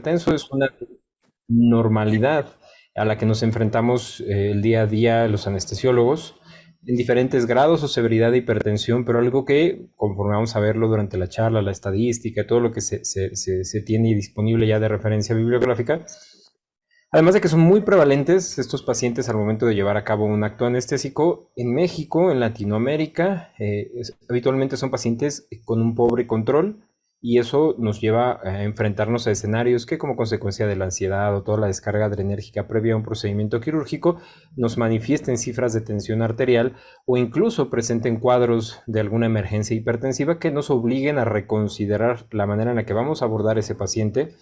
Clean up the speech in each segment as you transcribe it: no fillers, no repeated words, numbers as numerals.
hipertenso es una normalidad a la que nos enfrentamos el día a día los anestesiólogos en diferentes grados o severidad de hipertensión, pero algo que, conforme vamos a verlo durante la charla, la estadística, todo lo que se tiene disponible ya de referencia bibliográfica, además de que son muy prevalentes estos pacientes al momento de llevar a cabo un acto anestésico, en México, en Latinoamérica, habitualmente son pacientes con un pobre control y eso nos lleva a enfrentarnos a escenarios que como consecuencia de la ansiedad o toda la descarga adrenérgica previa a un procedimiento quirúrgico nos manifiesten cifras de tensión arterial o incluso presenten cuadros de alguna emergencia hipertensiva que nos obliguen a reconsiderar la manera en la que vamos a abordar ese paciente,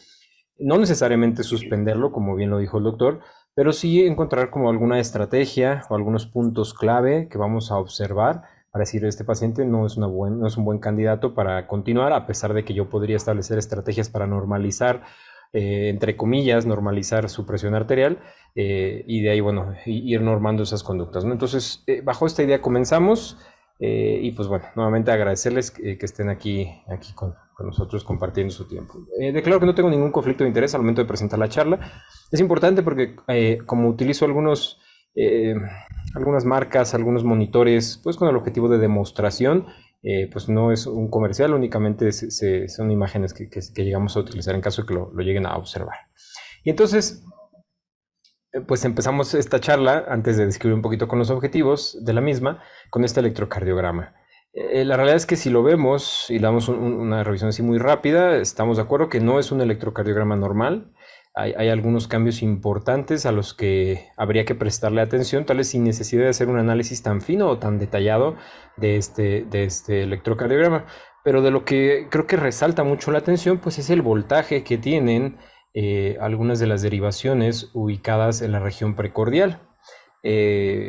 no necesariamente suspenderlo, como bien lo dijo el doctor, pero sí encontrar como alguna estrategia o algunos puntos clave que vamos a observar para decir este paciente no es un buen candidato para continuar, a pesar de que yo podría establecer estrategias para normalizar, entre comillas, normalizar su presión arterial, y de ahí, bueno, ir normando esas conductas, ¿no? Entonces, bajo esta idea comenzamos. Y pues bueno, nuevamente agradecerles que estén aquí con nosotros compartiendo su tiempo. Declaro que no tengo ningún conflicto de interés al momento de presentar la charla. Es importante porque como utilizo eh, algunas marcas, algunos monitores, pues con el objetivo de demostración, pues no es un comercial, únicamente son imágenes que llegamos a utilizar en caso de que lo lleguen a observar. Y entonces, pues empezamos esta charla, antes de describir un poquito con los objetivos de la misma, con este electrocardiograma. La realidad es que si lo vemos y damos una revisión así muy rápida, estamos de acuerdo que no es un electrocardiograma normal. Hay algunos cambios importantes a los que habría que prestarle atención, tal vez sin necesidad de hacer un análisis tan fino o tan detallado de este electrocardiograma. Pero de lo que creo que resalta mucho la atención, pues es el voltaje que tienen algunas de las derivaciones ubicadas en la región precordial.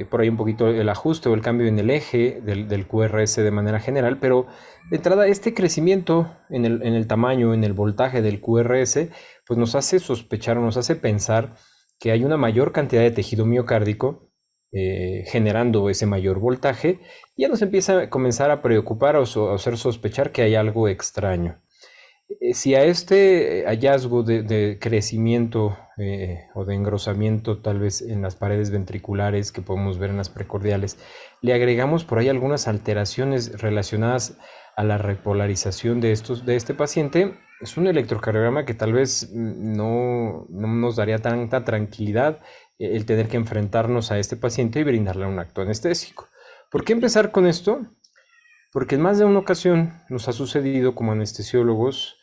Por ahí un poquito el ajuste o el cambio en el eje del QRS de manera general, pero de entrada este crecimiento en el tamaño, en el voltaje del QRS, pues nos hace sospechar o nos hace pensar que hay una mayor cantidad de tejido miocárdico generando ese mayor voltaje, y ya nos empieza a comenzar a preocupar o hacer sospechar que hay algo extraño. Si a este hallazgo de crecimiento o de engrosamiento tal vez en las paredes ventriculares que podemos ver en las precordiales, le agregamos por ahí algunas alteraciones relacionadas a la repolarización de este paciente, es un electrocardiograma que tal vez no nos daría tanta tranquilidad el tener que enfrentarnos a este paciente y brindarle un acto anestésico. ¿Por qué empezar con esto? Porque en más de una ocasión nos ha sucedido como anestesiólogos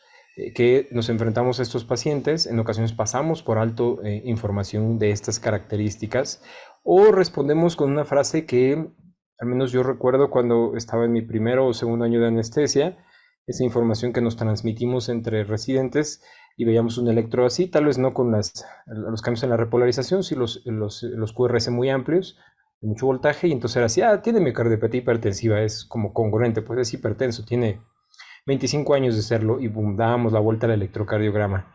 que nos enfrentamos a estos pacientes, en ocasiones pasamos por alto información de estas características o respondemos con una frase que al menos yo recuerdo cuando estaba en mi primero o segundo año de anestesia, esa información que nos transmitimos entre residentes y veíamos un electro así, tal vez no con los cambios en la repolarización, sí los QRS muy amplios, de mucho voltaje, y entonces era así, tiene miocardiopatía hipertensiva, es como congruente, pues es hipertenso, tiene 25 años de serlo, y boom, dábamos la vuelta al electrocardiograma.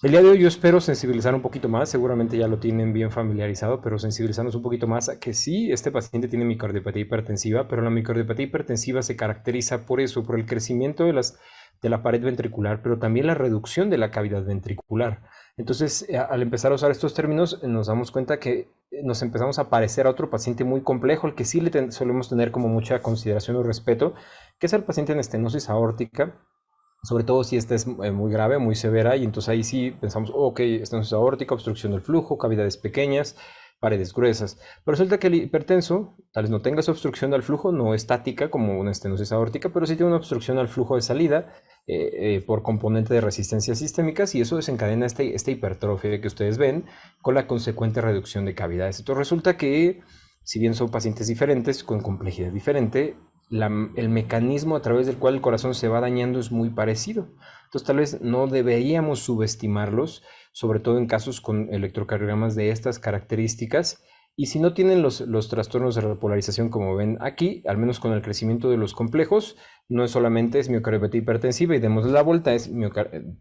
El día de hoy yo espero sensibilizar un poquito más, seguramente ya lo tienen bien familiarizado, pero sensibilizarnos un poquito más a que sí, este paciente tiene miocardiopatía hipertensiva, pero la miocardiopatía hipertensiva se caracteriza por eso, por el crecimiento de la pared ventricular, pero también la reducción de la cavidad ventricular. Entonces, al empezar a usar estos términos, nos damos cuenta que nos empezamos a parecer a otro paciente muy complejo, el que sí solemos tener como mucha consideración o respeto, que es el paciente en estenosis aórtica, sobre todo si esta es muy grave, muy severa, y entonces ahí sí pensamos, ok, estenosis aórtica, obstrucción del flujo, cavidades pequeñas, paredes gruesas. Pero resulta que el hipertenso, tal vez no tenga esa obstrucción al flujo, no estática como una estenosis aórtica, pero sí tiene una obstrucción al flujo de salida por componente de resistencias sistémicas, y eso desencadena esta hipertrofia que ustedes ven con la consecuente reducción de cavidades. Entonces resulta que, si bien son pacientes diferentes, con complejidad diferente, el mecanismo a través del cual el corazón se va dañando es muy parecido. Entonces tal vez no deberíamos subestimarlos, sobre todo en casos con electrocardiogramas de estas características. Y si no tienen los trastornos de repolarización como ven aquí, al menos con el crecimiento de los complejos, no es solamente es miocardiopatía hipertensiva y demos la vuelta,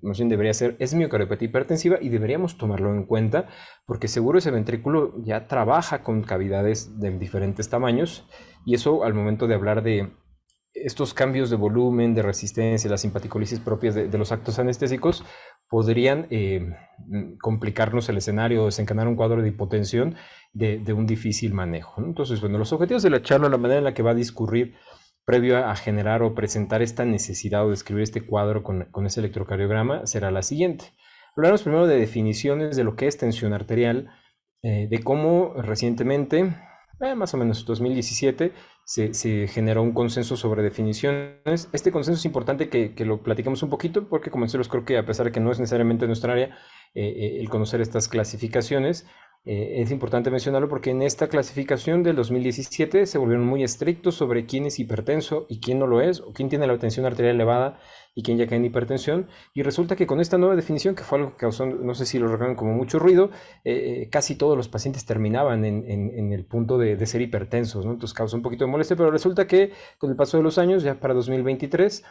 más bien debería ser es miocardiopatía hipertensiva, y deberíamos tomarlo en cuenta porque seguro ese ventrículo ya trabaja con cavidades de diferentes tamaños, y eso al momento de hablar de estos cambios de volumen, de resistencia, la simpaticolisis propias de los actos anestésicos podrían complicarnos el escenario o desencadenar un cuadro de hipotensión de un difícil manejo, ¿no? Entonces, bueno, los objetivos de la charla, la manera en la que va a discurrir previo a generar o presentar esta necesidad o describir este cuadro con ese electrocardiograma será la siguiente. Hablaremos primero de definiciones de lo que es tensión arterial, de cómo recientemente, más o menos 2017, se generó un consenso sobre definiciones. Este consenso es importante que lo platiquemos un poquito porque, como decimos, creo que a pesar de que no es necesariamente nuestra área, el conocer estas clasificaciones, es importante mencionarlo porque en esta clasificación del 2017 se volvieron muy estrictos sobre quién es hipertenso y quién no lo es, o quién tiene la tensión arterial elevada y quién ya cae en hipertensión. Y resulta que con esta nueva definición, que fue algo que causó, no sé si lo recuerdan, como mucho ruido, casi todos los pacientes terminaban en el punto de ser hipertensos, ¿no? Entonces causó un poquito de molestia, pero resulta que con el paso de los años, ya para 2023,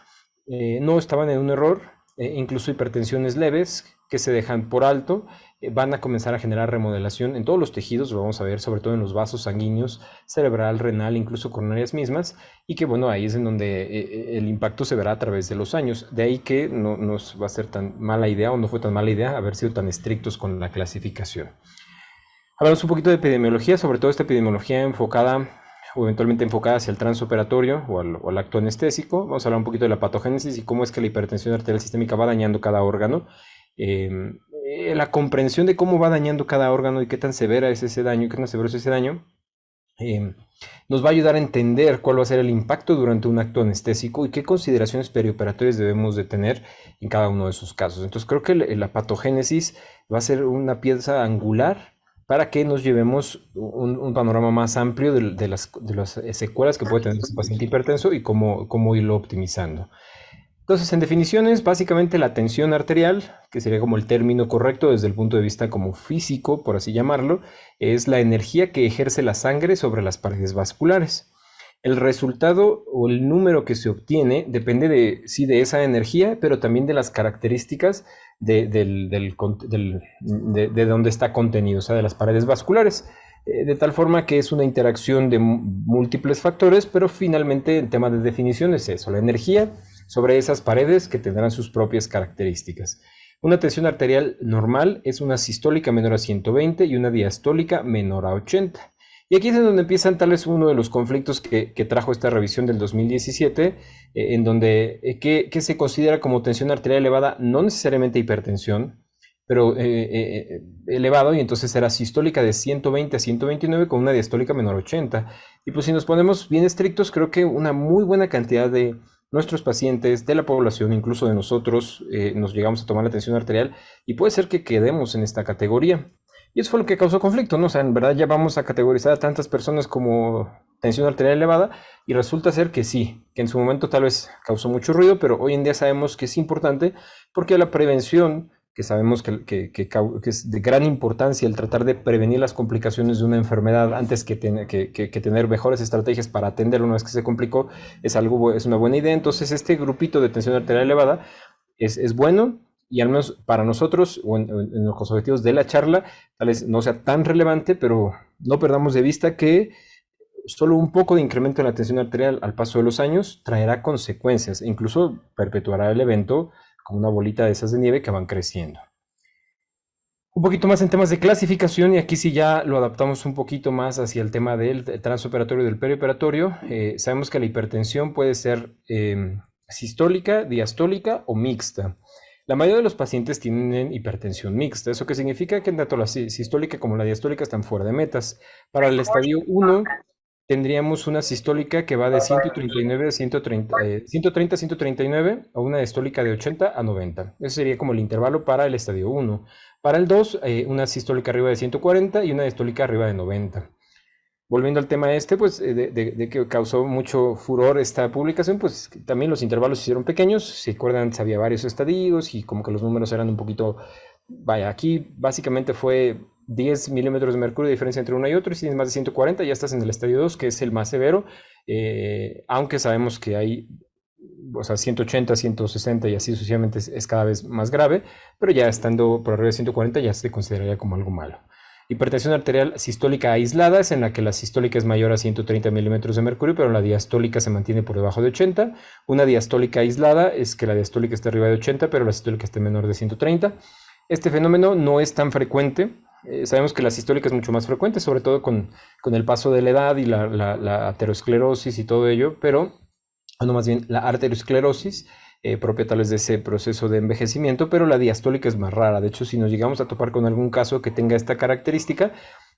no estaban en un error. Incluso hipertensiones leves que se dejan por alto van a comenzar a generar remodelación en todos los tejidos, lo vamos a ver, sobre todo en los vasos sanguíneos, cerebral, renal, incluso coronarias mismas, y que bueno, ahí es en donde el impacto se verá a través de los años. De ahí que no nos va a ser tan mala idea, o no fue tan mala idea, haber sido tan estrictos con la clasificación. Hablamos un poquito de epidemiología, sobre todo esta epidemiología enfocada o eventualmente enfocada hacia el transoperatorio o al acto anestésico. Vamos a hablar un poquito de la patogénesis y cómo es que la hipertensión arterial sistémica va dañando cada órgano. La comprensión de cómo va dañando cada órgano y qué tan severa es ese daño, qué tan severo es ese daño, nos va a ayudar a entender cuál va a ser el impacto durante un acto anestésico y qué consideraciones perioperatorias debemos de tener en cada uno de esos casos. Entonces creo que la patogénesis va a ser una pieza angular para que nos llevemos un panorama más amplio de las secuelas que puede tener este paciente hipertenso y cómo irlo optimizando. Entonces, en definiciones, básicamente la tensión arterial, que sería como el término correcto desde el punto de vista como físico, por así llamarlo, es la energía que ejerce la sangre sobre las paredes vasculares. El resultado o el número que se obtiene depende de esa energía, pero también de las características de donde está contenido, o sea, de las paredes vasculares. De tal forma que es una interacción de múltiples factores, pero finalmente el tema de definición es eso, la energía sobre esas paredes que tendrán sus propias características. Una tensión arterial normal es una sistólica menor a 120 y una diastólica menor a 80. Y aquí es donde empiezan tal vez uno de los conflictos que trajo esta revisión del 2017, en donde ¿qué se considera como tensión arterial elevada? No necesariamente hipertensión, pero elevado, y entonces era sistólica de 120 a 129 con una diastólica menor a 80. Y pues si nos ponemos bien estrictos, creo que una muy buena cantidad de nuestros pacientes, de la población, incluso de nosotros, nos llegamos a tomar la tensión arterial y puede ser que quedemos en esta categoría. Y eso fue lo que causó conflicto, ¿no? O sea, en verdad ya vamos a categorizar a tantas personas como tensión arterial elevada y resulta ser que sí, que en su momento tal vez causó mucho ruido, pero hoy en día sabemos que es importante porque la prevención, que sabemos que es de gran importancia el tratar de prevenir las complicaciones de una enfermedad antes que tener mejores estrategias para atenderlo una vez que se complicó, es una buena idea. Entonces este grupito de tensión arterial elevada es bueno. Y al menos para nosotros, o en los objetivos de la charla, tal vez no sea tan relevante, pero no perdamos de vista que solo un poco de incremento en la tensión arterial al paso de los años traerá consecuencias e incluso perpetuará el evento como una bolita de esas de nieve que van creciendo. Un poquito más en temas de clasificación, y aquí sí ya lo adaptamos un poquito más hacia el tema del transoperatorio y del perioperatorio. Sabemos que la hipertensión puede ser sistólica, diastólica o mixta. La mayoría de los pacientes tienen hipertensión mixta. ¿Eso qué significa? Que tanto la sistólica como la diastólica están fuera de metas. Para el estadio 1 tendríamos una sistólica que va de 139 a 130 a 139 o una diastólica de 80 a 90. Ese sería como el intervalo para el estadio 1. Para el 2, una sistólica arriba de 140 y una diastólica arriba de 90. Volviendo al tema pues de que causó mucho furor esta publicación, pues también los intervalos se hicieron pequeños. Si recuerdan, había varios estadios y como que los números eran un poquito... Vaya, aquí básicamente fue 10 milímetros de mercurio de diferencia entre uno y otro, y si tienes más de 140 ya estás en el estadio 2, que es el más severo, aunque sabemos que hay, o sea, 180, 160 y así sucesivamente es cada vez más grave, pero ya estando por arriba de 140 ya se consideraría como algo malo. Hipertensión arterial sistólica aislada es en la que la sistólica es mayor a 130 milímetros de mercurio, pero la diastólica se mantiene por debajo de 80. Una diastólica aislada es que la diastólica esté arriba de 80, pero la sistólica esté menor de 130. Este fenómeno no es tan frecuente. Sabemos que la sistólica es mucho más frecuente, sobre todo con el paso de la edad y la aterosclerosis y todo ello, pero, no, más bien la arteriosclerosis, propia tal vez de ese proceso de envejecimiento, pero la diastólica es más rara. De hecho, si nos llegamos a topar con algún caso que tenga esta característica,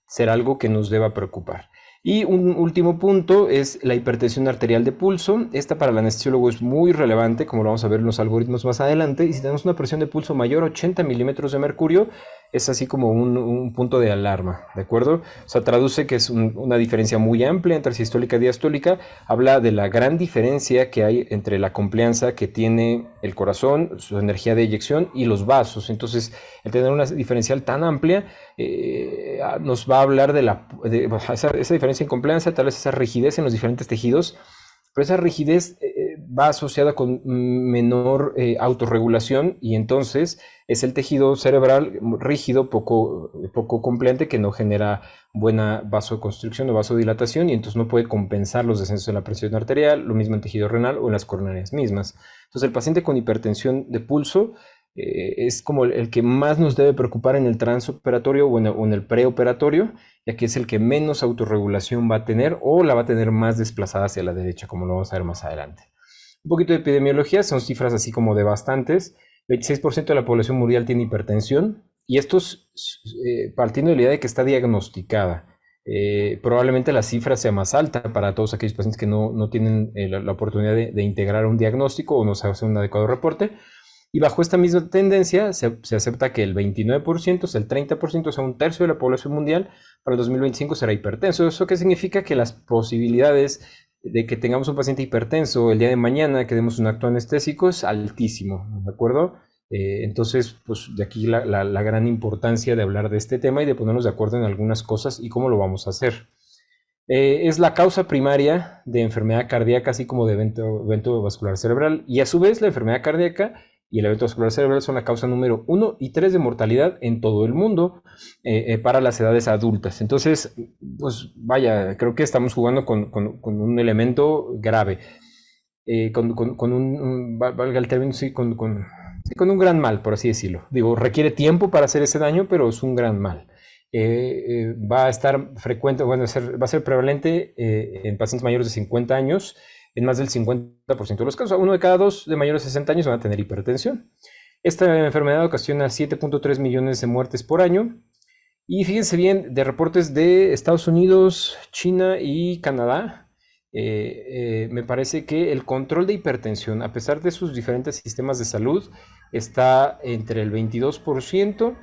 será algo que nos deba preocupar. Y un último punto es la hipertensión arterial de pulso. Esta para el anestesiólogo es muy relevante, como lo vamos a ver en los algoritmos más adelante. Y si tenemos una presión de pulso mayor a 80 milímetros de mercurio, es así como un punto de alarma, ¿de acuerdo? O sea, traduce que es una diferencia muy amplia entre sistólica y diastólica. Habla de la gran diferencia que hay entre la complianza que tiene el corazón, su energía de eyección y los vasos. Entonces, el tener una diferencial tan amplia nos va a hablar de esa diferencia en complianza, tal vez esa rigidez en los diferentes tejidos, pero esa rigidez va asociada con menor autorregulación y entonces es el tejido cerebral rígido, poco compliante, que no genera buena vasoconstricción o vasodilatación y entonces no puede compensar los descensos en la presión arterial, lo mismo en tejido renal o en las coronarias mismas. Entonces el paciente con hipertensión de pulso es como el que más nos debe preocupar en el transoperatorio o en el preoperatorio, ya que es el que menos autorregulación va a tener o la va a tener más desplazada hacia la derecha, como lo vamos a ver más adelante. Un poquito de epidemiología, son cifras así como devastantes. 26% de la población mundial tiene hipertensión y esto es partiendo de la idea de que está diagnosticada. Probablemente la cifra sea más alta para todos aquellos pacientes que no tienen la oportunidad de integrar un diagnóstico o no se hace un adecuado reporte. Y bajo esta misma tendencia se acepta que el 29%, o sea, el 30%, o sea, un tercio de la población mundial para el 2025 será hipertenso. ¿Eso qué significa? Que las posibilidades de que tengamos un paciente hipertenso el día de mañana, que demos un acto anestésico, es altísimo, ¿de acuerdo? Entonces, pues de aquí la gran importancia de hablar de este tema y de ponernos de acuerdo en algunas cosas y cómo lo vamos a hacer. Es la causa primaria de enfermedad cardíaca, así como de evento vascular cerebral, y a su vez la enfermedad cardíaca y el evento vascular cerebral son la causa número 1 y 3 de mortalidad en todo el mundo para las edades adultas. Entonces, pues vaya, creo que estamos jugando con un elemento grave, valga el término, sí, con un gran mal, por así decirlo. Digo, requiere tiempo para hacer ese daño, pero es un gran mal. Va a estar frecuente, bueno, va a ser prevalente en pacientes mayores de 50 años, en más del 50% de los casos. Uno de cada dos de mayores de 60 años van a tener hipertensión. Esta enfermedad ocasiona 7.3 millones de muertes por año. Y fíjense bien, de reportes de Estados Unidos, China y Canadá, me parece que el control de hipertensión, a pesar de sus diferentes sistemas de salud, está entre el 22%,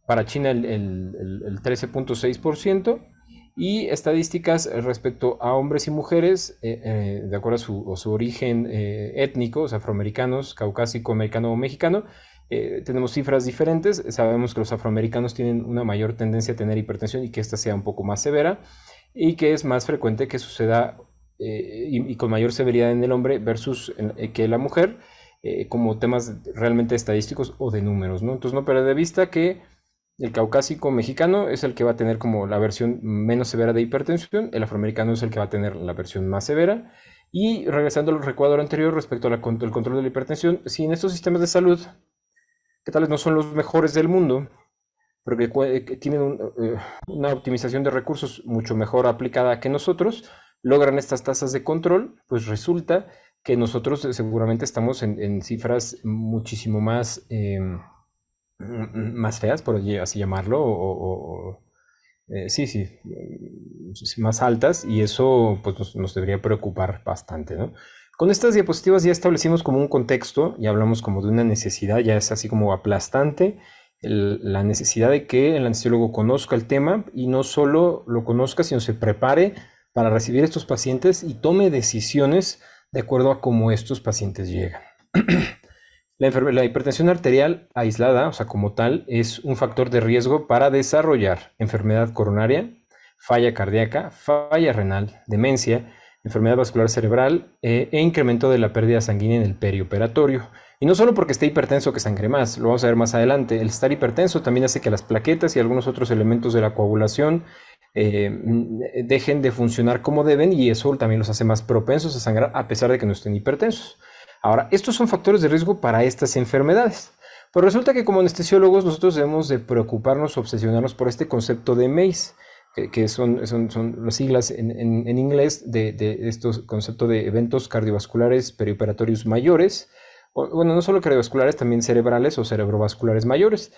para China el 13.6%, y estadísticas respecto a hombres y mujeres, de acuerdo a su origen étnico, o sea, afroamericanos, caucásico, americano o mexicano, tenemos cifras diferentes. Sabemos que los afroamericanos tienen una mayor tendencia a tener hipertensión y que esta sea un poco más severa y que es más frecuente que suceda y con mayor severidad en el hombre versus que la mujer, como temas realmente estadísticos o de números, ¿no? Entonces no perder de vista que el caucásico mexicano es el que va a tener como la versión menos severa de hipertensión, el afroamericano es el que va a tener la versión más severa. Y regresando al recuadro anterior respecto al control de la hipertensión, si en estos sistemas de salud, que tal vez no son los mejores del mundo, pero que tienen una optimización de recursos mucho mejor aplicada que nosotros, logran estas tasas de control, pues resulta que nosotros seguramente estamos en cifras muchísimo más feas, por así llamarlo, sí, más altas, y eso pues nos debería preocupar bastante, ¿no? Con estas diapositivas ya establecimos como un contexto y hablamos como de una necesidad, ya es así como aplastante, la necesidad de que el anestesiólogo conozca el tema y no solo lo conozca, sino se prepare para recibir estos pacientes y tome decisiones de acuerdo a cómo estos pacientes llegan. La hipertensión arterial aislada, o sea, como tal, es un factor de riesgo para desarrollar enfermedad coronaria, falla cardíaca, falla renal, demencia, enfermedad vascular cerebral e incremento de la pérdida sanguínea en el perioperatorio. Y no solo porque esté hipertenso que sangre más, lo vamos a ver más adelante. El estar hipertenso también hace que las plaquetas y algunos otros elementos de la coagulación dejen de funcionar como deben y eso también los hace más propensos a sangrar a pesar de que no estén hipertensos. Ahora, estos son factores de riesgo para estas enfermedades. Pero resulta que como anestesiólogos nosotros debemos de preocuparnos, obsesionarnos por este concepto de MACE, que son las siglas en inglés de estos conceptos de eventos cardiovasculares perioperatorios mayores, bueno, no solo cardiovasculares, también cerebrales o cerebrovasculares mayores.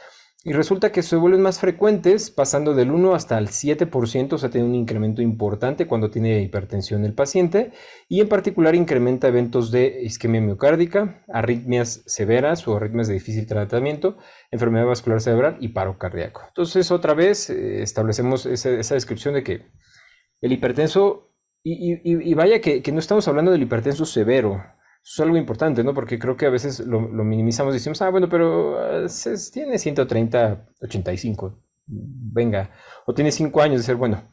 Y resulta que se vuelven más frecuentes, pasando del 1 hasta el 7%, o sea, tiene un incremento importante cuando tiene hipertensión el paciente, y en particular incrementa eventos de isquemia miocárdica, arritmias severas o arritmias de difícil tratamiento, enfermedad vascular cerebral y paro cardíaco. Entonces, otra vez establecemos esa descripción de que el hipertenso, y vaya que no estamos hablando del hipertenso severo, eso es algo importante, ¿no? Porque creo que a veces lo minimizamos y decimos, bueno, pero tiene 130, 85, venga, o tiene 5 años de ser bueno.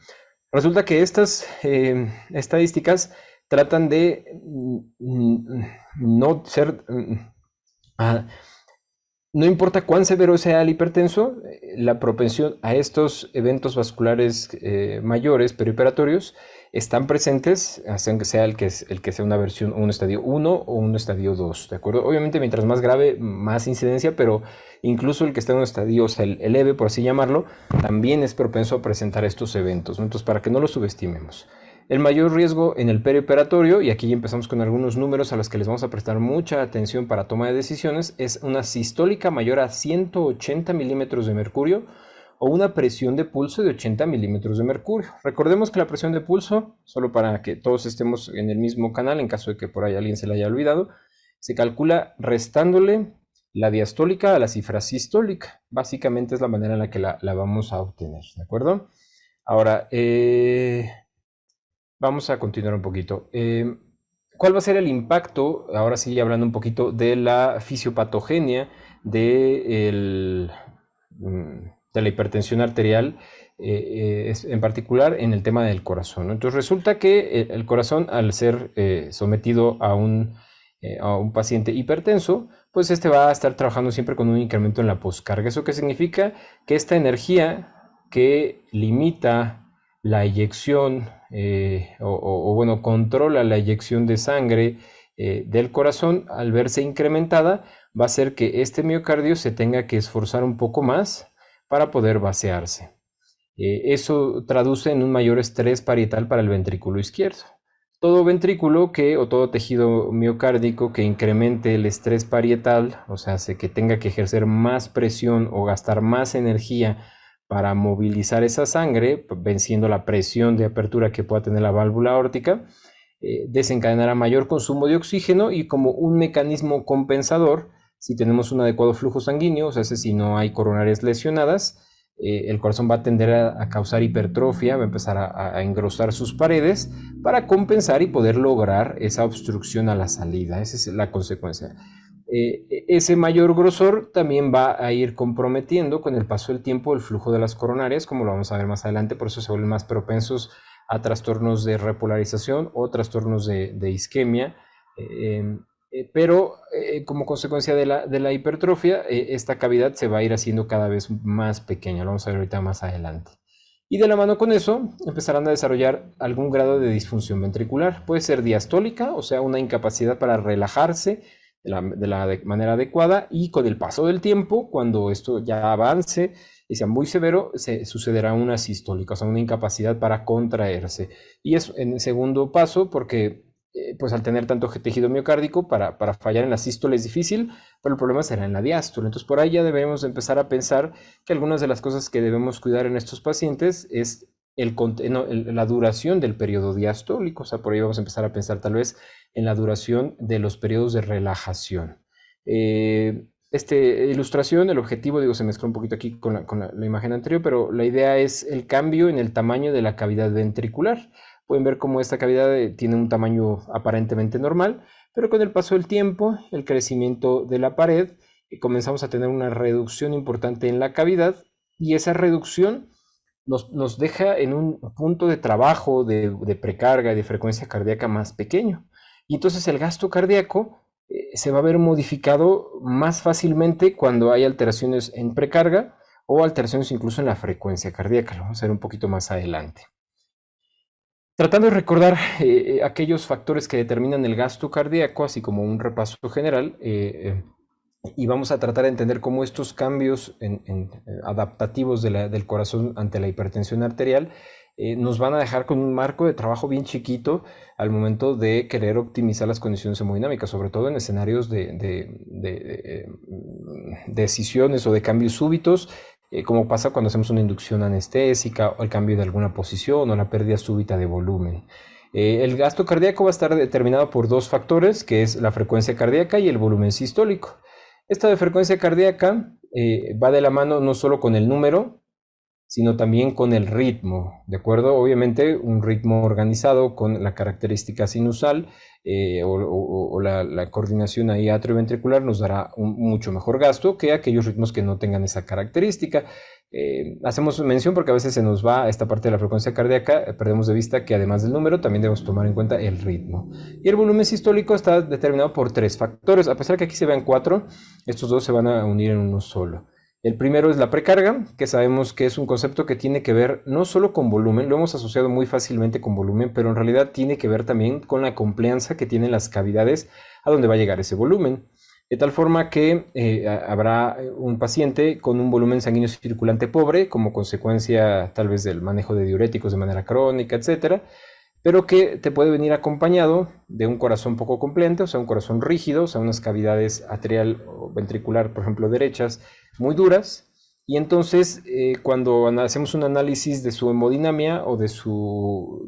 Resulta que estas estadísticas tratan de no ser, no importa cuán severo sea el hipertenso, la propensión a estos eventos vasculares mayores, perioperatorios, están presentes, aunque sea el que sea una versión, un estadio 1 o un estadio 2, ¿de acuerdo? Obviamente, mientras más grave, más incidencia, pero incluso el que está en un estadio, o sea, el leve, por así llamarlo, también es propenso a presentar estos eventos, ¿no? Entonces, para que no lo subestimemos. El mayor riesgo en el perioperatorio, y aquí empezamos con algunos números a los que les vamos a prestar mucha atención para toma de decisiones, es una sistólica mayor a 180 milímetros de mercurio o una presión de pulso de 80 milímetros de mercurio. Recordemos que la presión de pulso, solo para que todos estemos en el mismo canal, en caso de que por ahí alguien se la haya olvidado, se calcula restándole la diastólica a la cifra sistólica. Básicamente es la manera en la que la vamos a obtener, ¿de acuerdo? Ahora, vamos a continuar un poquito. ¿Cuál va a ser el impacto? Ahora sí, hablando un poquito de la fisiopatogenia de la hipertensión arterial, en particular en el tema del corazón, ¿no? Entonces resulta que el corazón, al ser sometido a un paciente hipertenso, pues este va a estar trabajando siempre con un incremento en la poscarga. ¿Eso qué significa? Que esta energía que limita la eyección bueno, controla la eyección de sangre del corazón, al verse incrementada, va a hacer que este miocardio se tenga que esforzar un poco más para poder vaciarse. Eso traduce en un mayor estrés parietal para el ventrículo izquierdo. Todo ventrículo o todo tejido miocárdico que incremente el estrés parietal, o sea, hace que tenga que ejercer más presión o gastar más energía para movilizar esa sangre, venciendo la presión de apertura que pueda tener la válvula aórtica, desencadenará mayor consumo de oxígeno y como un mecanismo compensador, si tenemos un adecuado flujo sanguíneo, o sea, si no hay coronarias lesionadas, el corazón va a tender a causar hipertrofia, va a empezar a engrosar sus paredes para compensar y poder lograr esa obstrucción a la salida. Esa es la consecuencia. Ese mayor grosor también va a ir comprometiendo con el paso del tiempo el flujo de las coronarias, como lo vamos a ver más adelante, por eso se vuelven más propensos a trastornos de repolarización o trastornos de isquemia. Pero como consecuencia de la hipertrofia, esta cavidad se va a ir haciendo cada vez más pequeña, lo vamos a ver ahorita más adelante. Y de la mano con eso, empezarán a desarrollar algún grado de disfunción ventricular. Puede ser diastólica, o sea, una incapacidad para relajarse de la manera adecuada, y con el paso del tiempo, cuando esto ya avance y sea muy severo, se sucederá una sistólica, o sea, una incapacidad para contraerse. Y es en el segundo paso porque pues al tener tanto tejido miocárdico, para fallar en la sístole es difícil, pero el problema será en la diástole. Entonces por ahí ya debemos empezar a pensar que algunas de las cosas que debemos cuidar en estos pacientes es la duración del periodo diastólico. O sea, por ahí vamos a empezar a pensar tal vez en la duración de los periodos de relajación. Esta ilustración, el objetivo, digo, se mezcla un poquito aquí con la imagen anterior, pero la idea es el cambio en el tamaño de la cavidad ventricular. Pueden ver cómo esta cavidad tiene un tamaño aparentemente normal, pero con el paso del tiempo, el crecimiento de la pared, comenzamos a tener una reducción importante en la cavidad, y esa reducción nos deja en un punto de trabajo de precarga y de frecuencia cardíaca más pequeño. Y entonces el gasto cardíaco se va a ver modificado más fácilmente cuando hay alteraciones en precarga o alteraciones incluso en la frecuencia cardíaca. Lo vamos a ver un poquito más adelante. Tratando de recordar aquellos factores que determinan el gasto cardíaco, así como un repaso general, y vamos a tratar de entender cómo estos cambios adaptativos del corazón ante la hipertensión arterial nos van a dejar con un marco de trabajo bien chiquito al momento de querer optimizar las condiciones hemodinámicas, sobre todo en escenarios de decisiones o de cambios súbitos, como pasa cuando hacemos una inducción anestésica o el cambio de alguna posición o la pérdida súbita de volumen. El gasto cardíaco va a estar determinado por dos factores, que es la frecuencia cardíaca y el volumen sistólico. Esta de frecuencia cardíaca va de la mano no solo con el número, sino también con el ritmo, ¿de acuerdo? Obviamente un ritmo organizado con la característica sinusal o la coordinación ahí atrioventricular nos dará un mucho mejor gasto que aquellos ritmos que no tengan esa característica. Hacemos mención porque a veces se nos va esta parte de la frecuencia cardíaca, perdemos de vista que además del número también debemos tomar en cuenta el ritmo. Y el volumen sistólico está determinado por tres factores, a pesar que aquí se vean cuatro, estos dos se van a unir en uno solo. El primero es la precarga, que sabemos que es un concepto que tiene que ver no solo con volumen, lo hemos asociado muy fácilmente con volumen, pero en realidad tiene que ver también con la compliance que tienen las cavidades a donde va a llegar ese volumen. De tal forma que habrá un paciente con un volumen sanguíneo circulante pobre, como consecuencia tal vez del manejo de diuréticos de manera crónica, etcétera, pero que te puede venir acompañado de un corazón poco compliante, o sea, un corazón rígido, o sea, unas cavidades atrial o ventricular, por ejemplo, derechas, muy duras, y entonces cuando hacemos un análisis de su hemodinamia o de su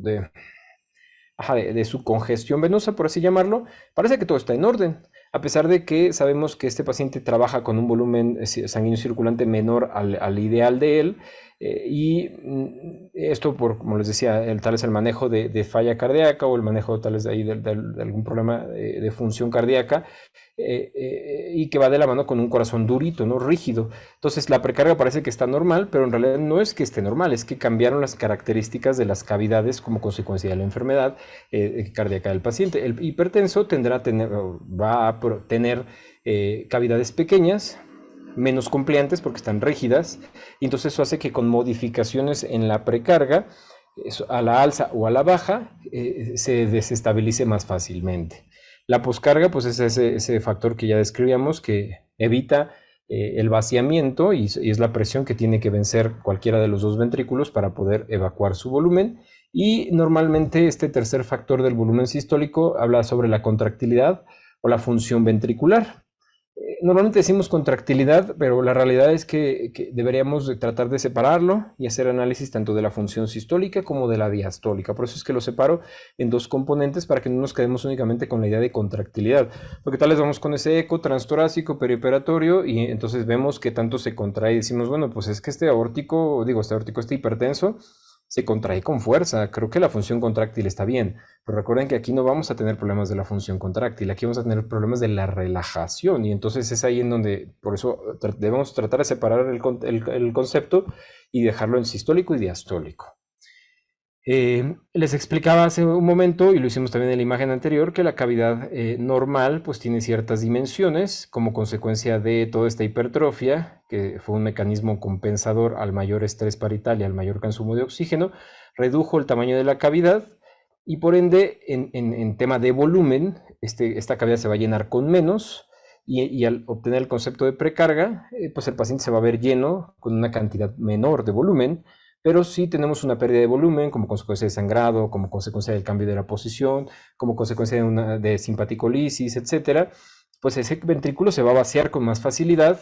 congestión venosa, por así llamarlo, parece que todo está en orden, a pesar de que sabemos que este paciente trabaja con un volumen sanguíneo circulante menor al ideal de él, y esto, como les decía, tal es el manejo de falla cardíaca o el manejo tal vez de algún problema de función cardíaca, y que va de la mano con un corazón durito, ¿no? Rígido. Entonces la precarga parece que está normal, pero en realidad no es que esté normal, es que cambiaron las características de las cavidades como consecuencia de la enfermedad cardíaca del paciente. El hipertenso va a tener cavidades pequeñas, menos compliantes porque están rígidas, y entonces eso hace que con modificaciones en la precarga, a la alza o a la baja, se desestabilice más fácilmente. La poscarga, pues es ese factor que ya describíamos que evita el vaciamiento y es la presión que tiene que vencer cualquiera de los dos ventrículos para poder evacuar su volumen. Y normalmente este tercer factor del volumen sistólico habla sobre la contractilidad o la función ventricular. Normalmente decimos contractilidad, pero la realidad es que deberíamos tratar de separarlo y hacer análisis tanto de la función sistólica como de la diastólica. Por eso es que lo separo en dos componentes para que no nos quedemos únicamente con la idea de contractilidad. Porque tal vez vamos con ese eco transtorácico perioperatorio y entonces vemos que tanto se contrae y decimos, bueno, pues es que este hipertenso, se contrae con fuerza. Creo que la función contráctil está bien, pero recuerden que aquí no vamos a tener problemas de la función contráctil, aquí vamos a tener problemas de la relajación y entonces es ahí en donde, por eso debemos tratar de separar el concepto y dejarlo en sistólico y diastólico. Les explicaba hace un momento, y lo hicimos también en la imagen anterior, que la cavidad normal pues tiene ciertas dimensiones como consecuencia de toda esta hipertrofia, que fue un mecanismo compensador al mayor estrés parital y al mayor consumo de oxígeno, redujo el tamaño de la cavidad y por ende en tema de volumen, esta cavidad se va a llenar con menos y al obtener el concepto de precarga, pues el paciente se va a ver lleno con una cantidad menor de volumen, pero si tenemos una pérdida de volumen como consecuencia de sangrado, como consecuencia del cambio de la posición, como consecuencia de simpaticolisis, etcétera, pues ese ventrículo se va a vaciar con más facilidad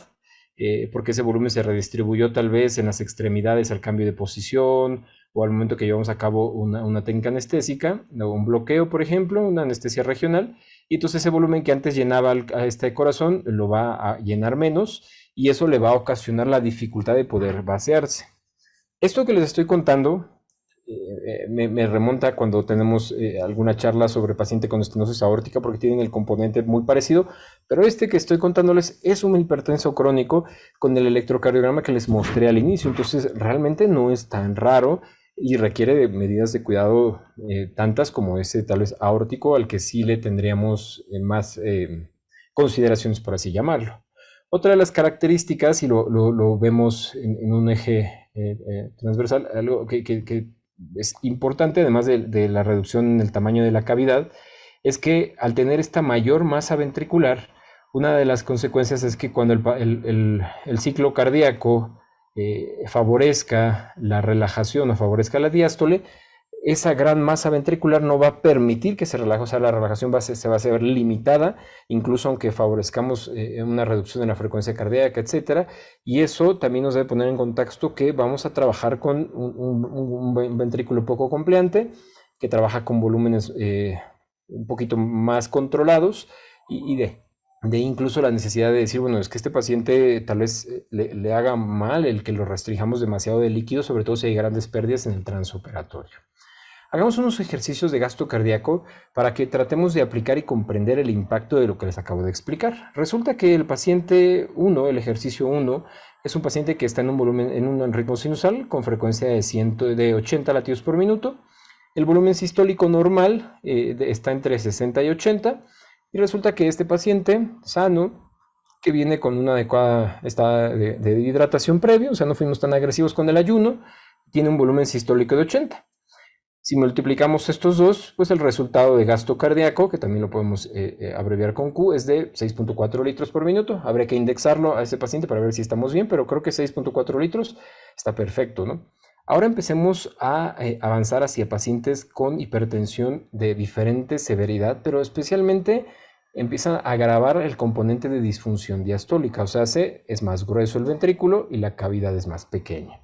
porque ese volumen se redistribuyó tal vez en las extremidades al cambio de posición o al momento que llevamos a cabo una técnica anestésica, o un bloqueo, por ejemplo, una anestesia regional, y entonces ese volumen que antes llenaba a este corazón lo va a llenar menos y eso le va a ocasionar la dificultad de poder vaciarse. Esto que les estoy contando me remonta cuando tenemos alguna charla sobre paciente con estenosis aórtica porque tienen el componente muy parecido, pero este que estoy contándoles es un hipertenso crónico con el electrocardiograma que les mostré al inicio, entonces realmente no es tan raro y requiere de medidas de cuidado tantas como ese tal vez aórtico al que sí le tendríamos más consideraciones, por así llamarlo. Otra de las características, y lo vemos en un eje transversal, algo que es importante, además de la reducción en el tamaño de la cavidad, es que al tener esta mayor masa ventricular, una de las consecuencias es que cuando el ciclo cardíaco favorezca la relajación o favorezca la diástole, esa gran masa ventricular no va a permitir que se relaje, o sea, la relajación se va a hacer limitada, incluso aunque favorezcamos una reducción en la frecuencia cardíaca, etcétera, y eso también nos debe poner en contexto que vamos a trabajar con un ventrículo poco compleante, que trabaja con volúmenes un poquito más controlados y de incluso la necesidad de decir, bueno, es que este paciente tal vez le haga mal el que lo restringamos demasiado de líquido, sobre todo si hay grandes pérdidas en el transoperatorio. Hagamos unos ejercicios de gasto cardíaco para que tratemos de aplicar y comprender el impacto de lo que les acabo de explicar. Resulta que el paciente 1, el ejercicio 1, es un paciente que está en un volumen, en un ritmo sinusal con frecuencia de 80 latidos por minuto. El volumen sistólico normal está entre 60 y 80. Y resulta que este paciente sano, que viene con una adecuada estado de hidratación previo, o sea, no fuimos tan agresivos con el ayuno, tiene un volumen sistólico de 80. Si multiplicamos estos dos, pues el resultado de gasto cardíaco, que también lo podemos abreviar con Q, es de 6.4 litros por minuto. Habría que indexarlo a ese paciente para ver si estamos bien, pero creo que 6.4 litros está perfecto, ¿no? Ahora empecemos a avanzar hacia pacientes con hipertensión de diferente severidad, pero especialmente empieza a agravar el componente de disfunción diastólica, o sea, es más grueso el ventrículo y la cavidad es más pequeña.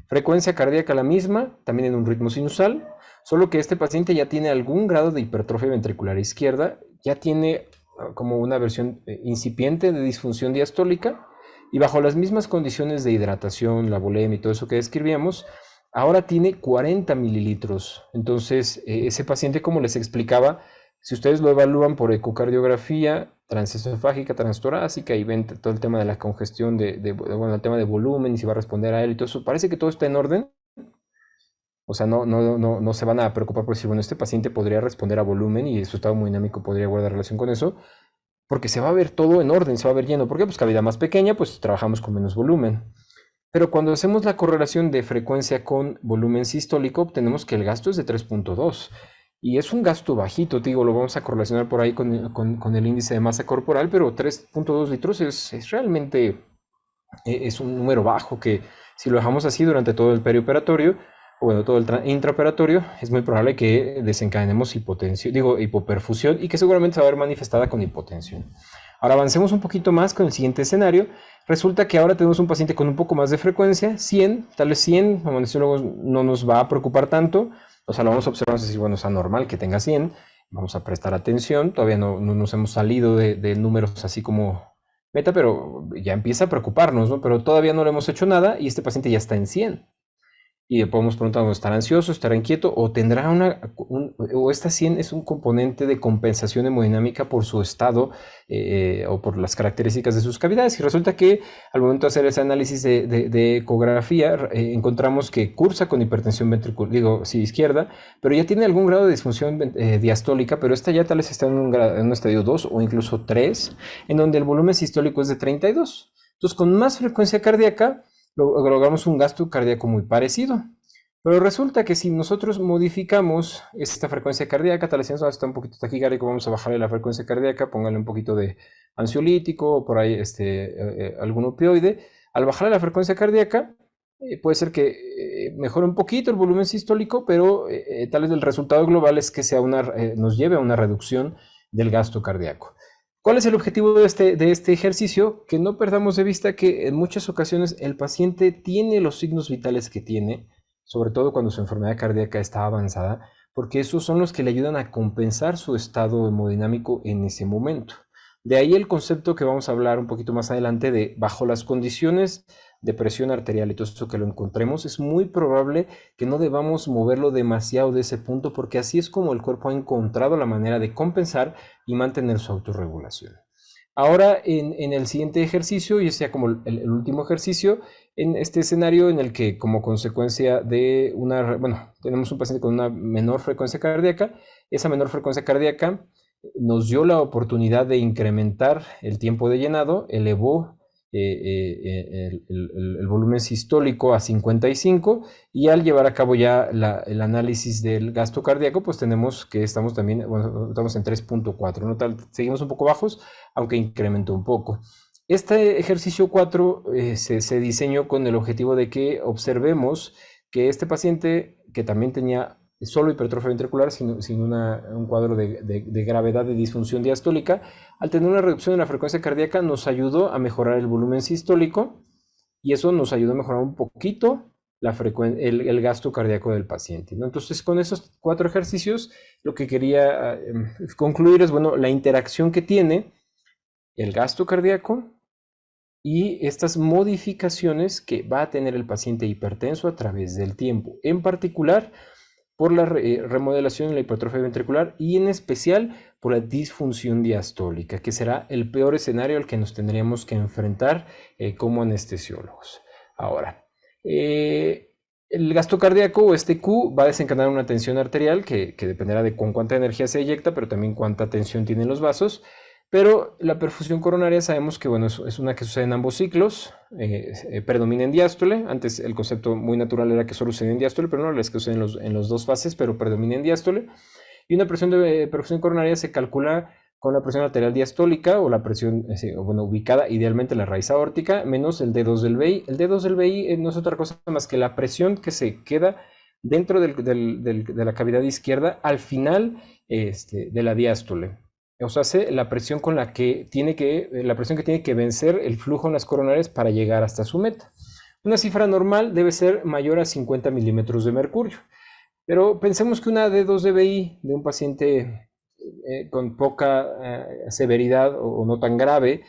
Frecuencia cardíaca la misma, también en un ritmo sinusal, solo que este paciente ya tiene algún grado de hipertrofia ventricular izquierda, ya tiene como una versión incipiente de disfunción diastólica, y bajo las mismas condiciones de hidratación, la volemia y todo eso que describíamos, ahora tiene 40 mililitros. Entonces, ese paciente, como les explicaba, si ustedes lo evalúan por ecocardiografía transesofágica, transtorácica y ven todo el tema de la congestión, bueno, el tema de volumen y si va a responder a él y todo eso, parece que todo está en orden. O sea, no se van a preocupar por decir, bueno, este paciente podría responder a volumen y su estado hemodinámico podría guardar relación con eso, porque se va a ver todo en orden, se va a ver lleno. ¿Por qué? Pues cavidad más pequeña, pues trabajamos con menos volumen. Pero cuando hacemos la correlación de frecuencia con volumen sistólico, obtenemos que el gasto es de 3.2. Y es un gasto bajito, digo, lo vamos a correlacionar por ahí con el índice de masa corporal, pero 3.2 litros es realmente es un número bajo que si lo dejamos así durante todo el perioperatorio, o bueno, todo el intraoperatorio, es muy probable que desencadenemos hipoperfusión y que seguramente se va a ver manifestada con hipotensión. Ahora avancemos un poquito más con el siguiente escenario. Resulta que ahora tenemos un paciente con un poco más de frecuencia, 100, tal vez 100, como anestesiólogos no nos va a preocupar tanto, o sea, lo vamos a observar, vamos a decir, bueno, es anormal que tenga 100, vamos a prestar atención, todavía no nos hemos salido de números así como meta, pero ya empieza a preocuparnos, ¿no? Pero todavía no le hemos hecho nada y este paciente ya está en 100. Y le podemos preguntarnos, ¿estará ansioso, estará inquieto o tendrá o esta 100 es un componente de compensación hemodinámica por su estado o por las características de sus cavidades? Y resulta que al momento de hacer ese análisis de ecografía encontramos que cursa con hipertensión ventricular, izquierda, pero ya tiene algún grado de disfunción diastólica, pero esta ya tal vez está en un estadio 2 o incluso 3, en donde el volumen sistólico es de 32. Entonces, con más frecuencia cardíaca, logramos un gasto cardíaco muy parecido. Pero resulta que si nosotros modificamos esta frecuencia cardíaca, tal vez está un poquito taquicárdico, vamos a bajarle la frecuencia cardíaca, póngale un poquito de ansiolítico o por ahí algún opioide. Al bajarle la frecuencia cardíaca, puede ser que mejore un poquito el volumen sistólico, pero tal vez el resultado global es que nos lleve a una reducción del gasto cardíaco. ¿Cuál es el objetivo de este ejercicio? Que no perdamos de vista que en muchas ocasiones el paciente tiene los signos vitales que tiene, sobre todo cuando su enfermedad cardíaca está avanzada, porque esos son los que le ayudan a compensar su estado hemodinámico en ese momento. De ahí el concepto que vamos a hablar un poquito más adelante de bajo las condiciones de presión arterial y todo eso que lo encontremos, es muy probable que no debamos moverlo demasiado de ese punto porque así es como el cuerpo ha encontrado la manera de compensar y mantener su autorregulación. Ahora en el siguiente ejercicio, y sea como el último ejercicio, en este escenario en el que como consecuencia de tenemos un paciente con una menor frecuencia cardíaca, esa menor frecuencia cardíaca nos dio la oportunidad de incrementar el tiempo de llenado, elevó el volumen sistólico a 55 y al llevar a cabo ya el análisis del gasto cardíaco, pues tenemos que estamos también, bueno, estamos en 3.4, ¿no? Seguimos un poco bajos, aunque incrementó un poco. Este ejercicio 4 se diseñó con el objetivo de que observemos que este paciente, que también tenía solo hipertrofia ventricular, sin un cuadro de gravedad de disfunción diastólica, al tener una reducción en la frecuencia cardíaca nos ayudó a mejorar el volumen sistólico y eso nos ayudó a mejorar un poquito el gasto cardíaco del paciente, ¿no? Entonces, con esos 4 ejercicios, lo que quería concluir es, bueno, la interacción que tiene el gasto cardíaco y estas modificaciones que va a tener el paciente hipertenso a través del tiempo, en particular por la remodelación en la hipertrofia ventricular y en especial por la disfunción diastólica, que será el peor escenario al que nos tendríamos que enfrentar como anestesiólogos. Ahora, el gasto cardíaco o este Q va a desencadenar una tensión arterial que dependerá de con cuánta energía se eyecta, pero también cuánta tensión tienen los vasos. Pero la perfusión coronaria sabemos que, bueno, es una que sucede en ambos ciclos, predomina en diástole. Antes el concepto muy natural era que solo sucede en diástole, pero no, es que sucede en los dos fases, pero predomina en diástole. Y una presión de perfusión coronaria se calcula con la presión arterial diastólica o la presión, bueno, ubicada idealmente en la raíz aórtica, menos el D2 del BI. El D2 del BI no es otra cosa más que la presión que se queda dentro de la cavidad izquierda al final de la diástole. O sea, la presión con la que tiene que vencer el flujo en las coronarias para llegar hasta su meta. Una cifra normal debe ser mayor a 50 milímetros de mercurio. Pero pensemos que una D2 DBI de un paciente con poca severidad o no tan grave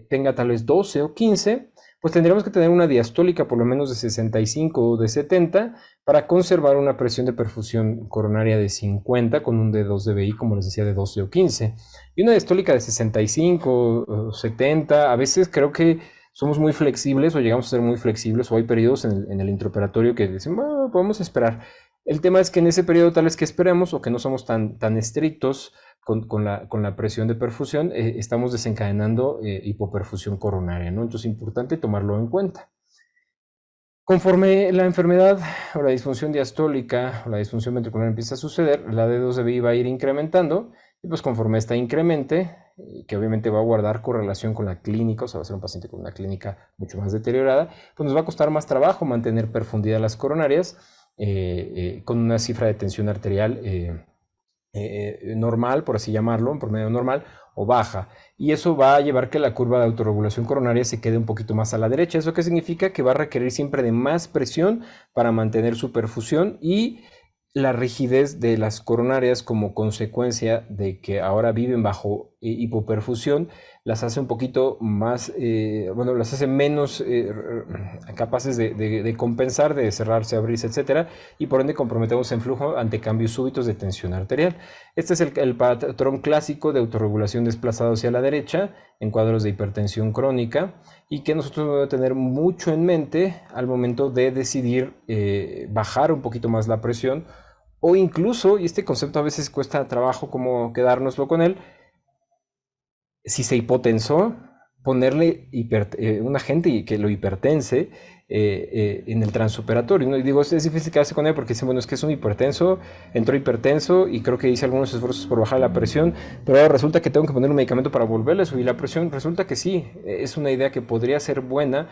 tenga tal vez 12 o 15, pues tendríamos que tener una diastólica por lo menos de 65 o de 70 para conservar una presión de perfusión coronaria de 50 con un D2 DBI, como les decía, de 12 o 15. Y una diastólica de 65 o 70, a veces creo que somos muy flexibles o llegamos a ser muy flexibles o hay periodos en el intraoperatorio que dicen, bueno, podemos esperar. El tema es que en ese periodo tal vez que esperemos o que no somos tan estrictos con la presión de perfusión, estamos desencadenando hipoperfusión coronaria, ¿no? Entonces es importante tomarlo en cuenta. Conforme la enfermedad o la disfunción diastólica o la disfunción ventricular empieza a suceder, la D2 de BI va a ir incrementando y pues conforme esta incremente, que obviamente va a guardar correlación con la clínica, o sea, va a ser un paciente con una clínica mucho más deteriorada, pues nos va a costar más trabajo mantener perfundidas las coronarias con una cifra de tensión arterial normal, por así llamarlo, en promedio normal o baja. Y eso va a llevar que la curva de autorregulación coronaria se quede un poquito más a la derecha. ¿Eso qué significa? Que va a requerir siempre de más presión para mantener su perfusión y la rigidez de las coronarias como consecuencia de que ahora viven bajo hipoperfusión las hace un poquito más, bueno, las hace menos capaces de compensar, de cerrarse, abrirse, etcétera, y por ende comprometemos en flujo ante cambios súbitos de tensión arterial. Este es el patrón clásico de autorregulación desplazado hacia la derecha en cuadros de hipertensión crónica y que nosotros debemos tener mucho en mente al momento de decidir bajar un poquito más la presión o incluso, y este concepto a veces cuesta trabajo como quedárnoslo con él, si se hipotensó, ponerle un agente que lo hipertense en el transoperatorio, ¿no? Y digo, es difícil quedarse con él porque dicen, bueno, es que es un hipertenso, entró hipertenso y creo que hice algunos esfuerzos por bajar la presión, pero ahora resulta que tengo que poner un medicamento para volverle a subir la presión. Resulta que sí, es una idea que podría ser buena,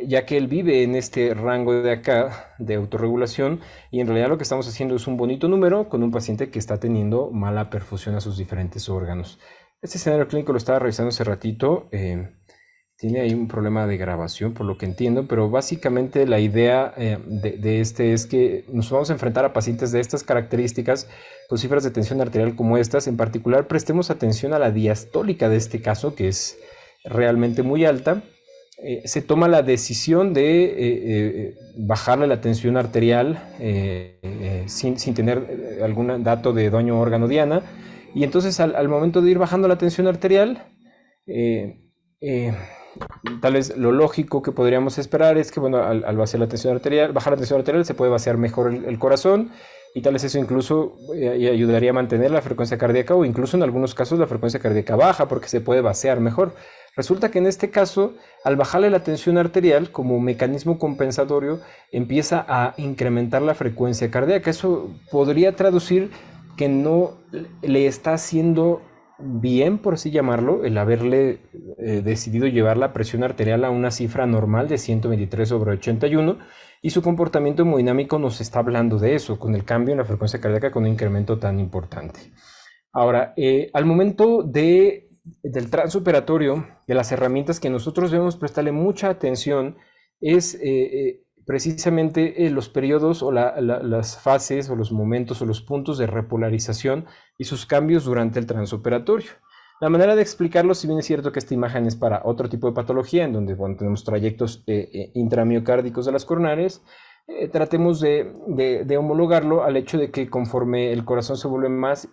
ya que él vive en este rango de acá de autorregulación y en realidad lo que estamos haciendo es un bonito número con un paciente que está teniendo mala perfusión a sus diferentes órganos. Este escenario clínico lo estaba revisando hace ratito. Tiene ahí un problema de grabación, por lo que entiendo, pero básicamente la idea de este es que nos vamos a enfrentar a pacientes de estas características con cifras de tensión arterial como estas. En particular, prestemos atención a la diastólica de este caso, que es realmente muy alta. Se toma la decisión de bajarle la tensión arterial sin tener algún dato de daño órgano diana. Y entonces al momento de ir bajando la tensión arterial, tal vez lo lógico que podríamos esperar es que, bueno, al vaciar la tensión arterial, bajar la tensión arterial, se puede vaciar mejor el corazón y tal vez eso incluso ayudaría a mantener la frecuencia cardíaca o incluso en algunos casos la frecuencia cardíaca baja porque se puede vaciar mejor. Resulta que en este caso, al bajarle la tensión arterial como mecanismo compensatorio, empieza a incrementar la frecuencia cardíaca. Eso podría traducir que no le está haciendo bien, por así llamarlo, el haberle decidido llevar la presión arterial a una cifra normal de 123/81 y su comportamiento hemodinámico nos está hablando de eso, con el cambio en la frecuencia cardíaca con un incremento tan importante. Ahora, al momento del transoperatorio, de las herramientas que nosotros debemos prestarle mucha atención, es precisamente los periodos o las fases o los momentos o los puntos de repolarización y sus cambios durante el transoperatorio. La manera de explicarlo, si bien es cierto que esta imagen es para otro tipo de patología, en donde tenemos trayectos intramiocárdicos de las coronarias, tratemos de homologarlo al hecho de que conforme el corazón se vuelve más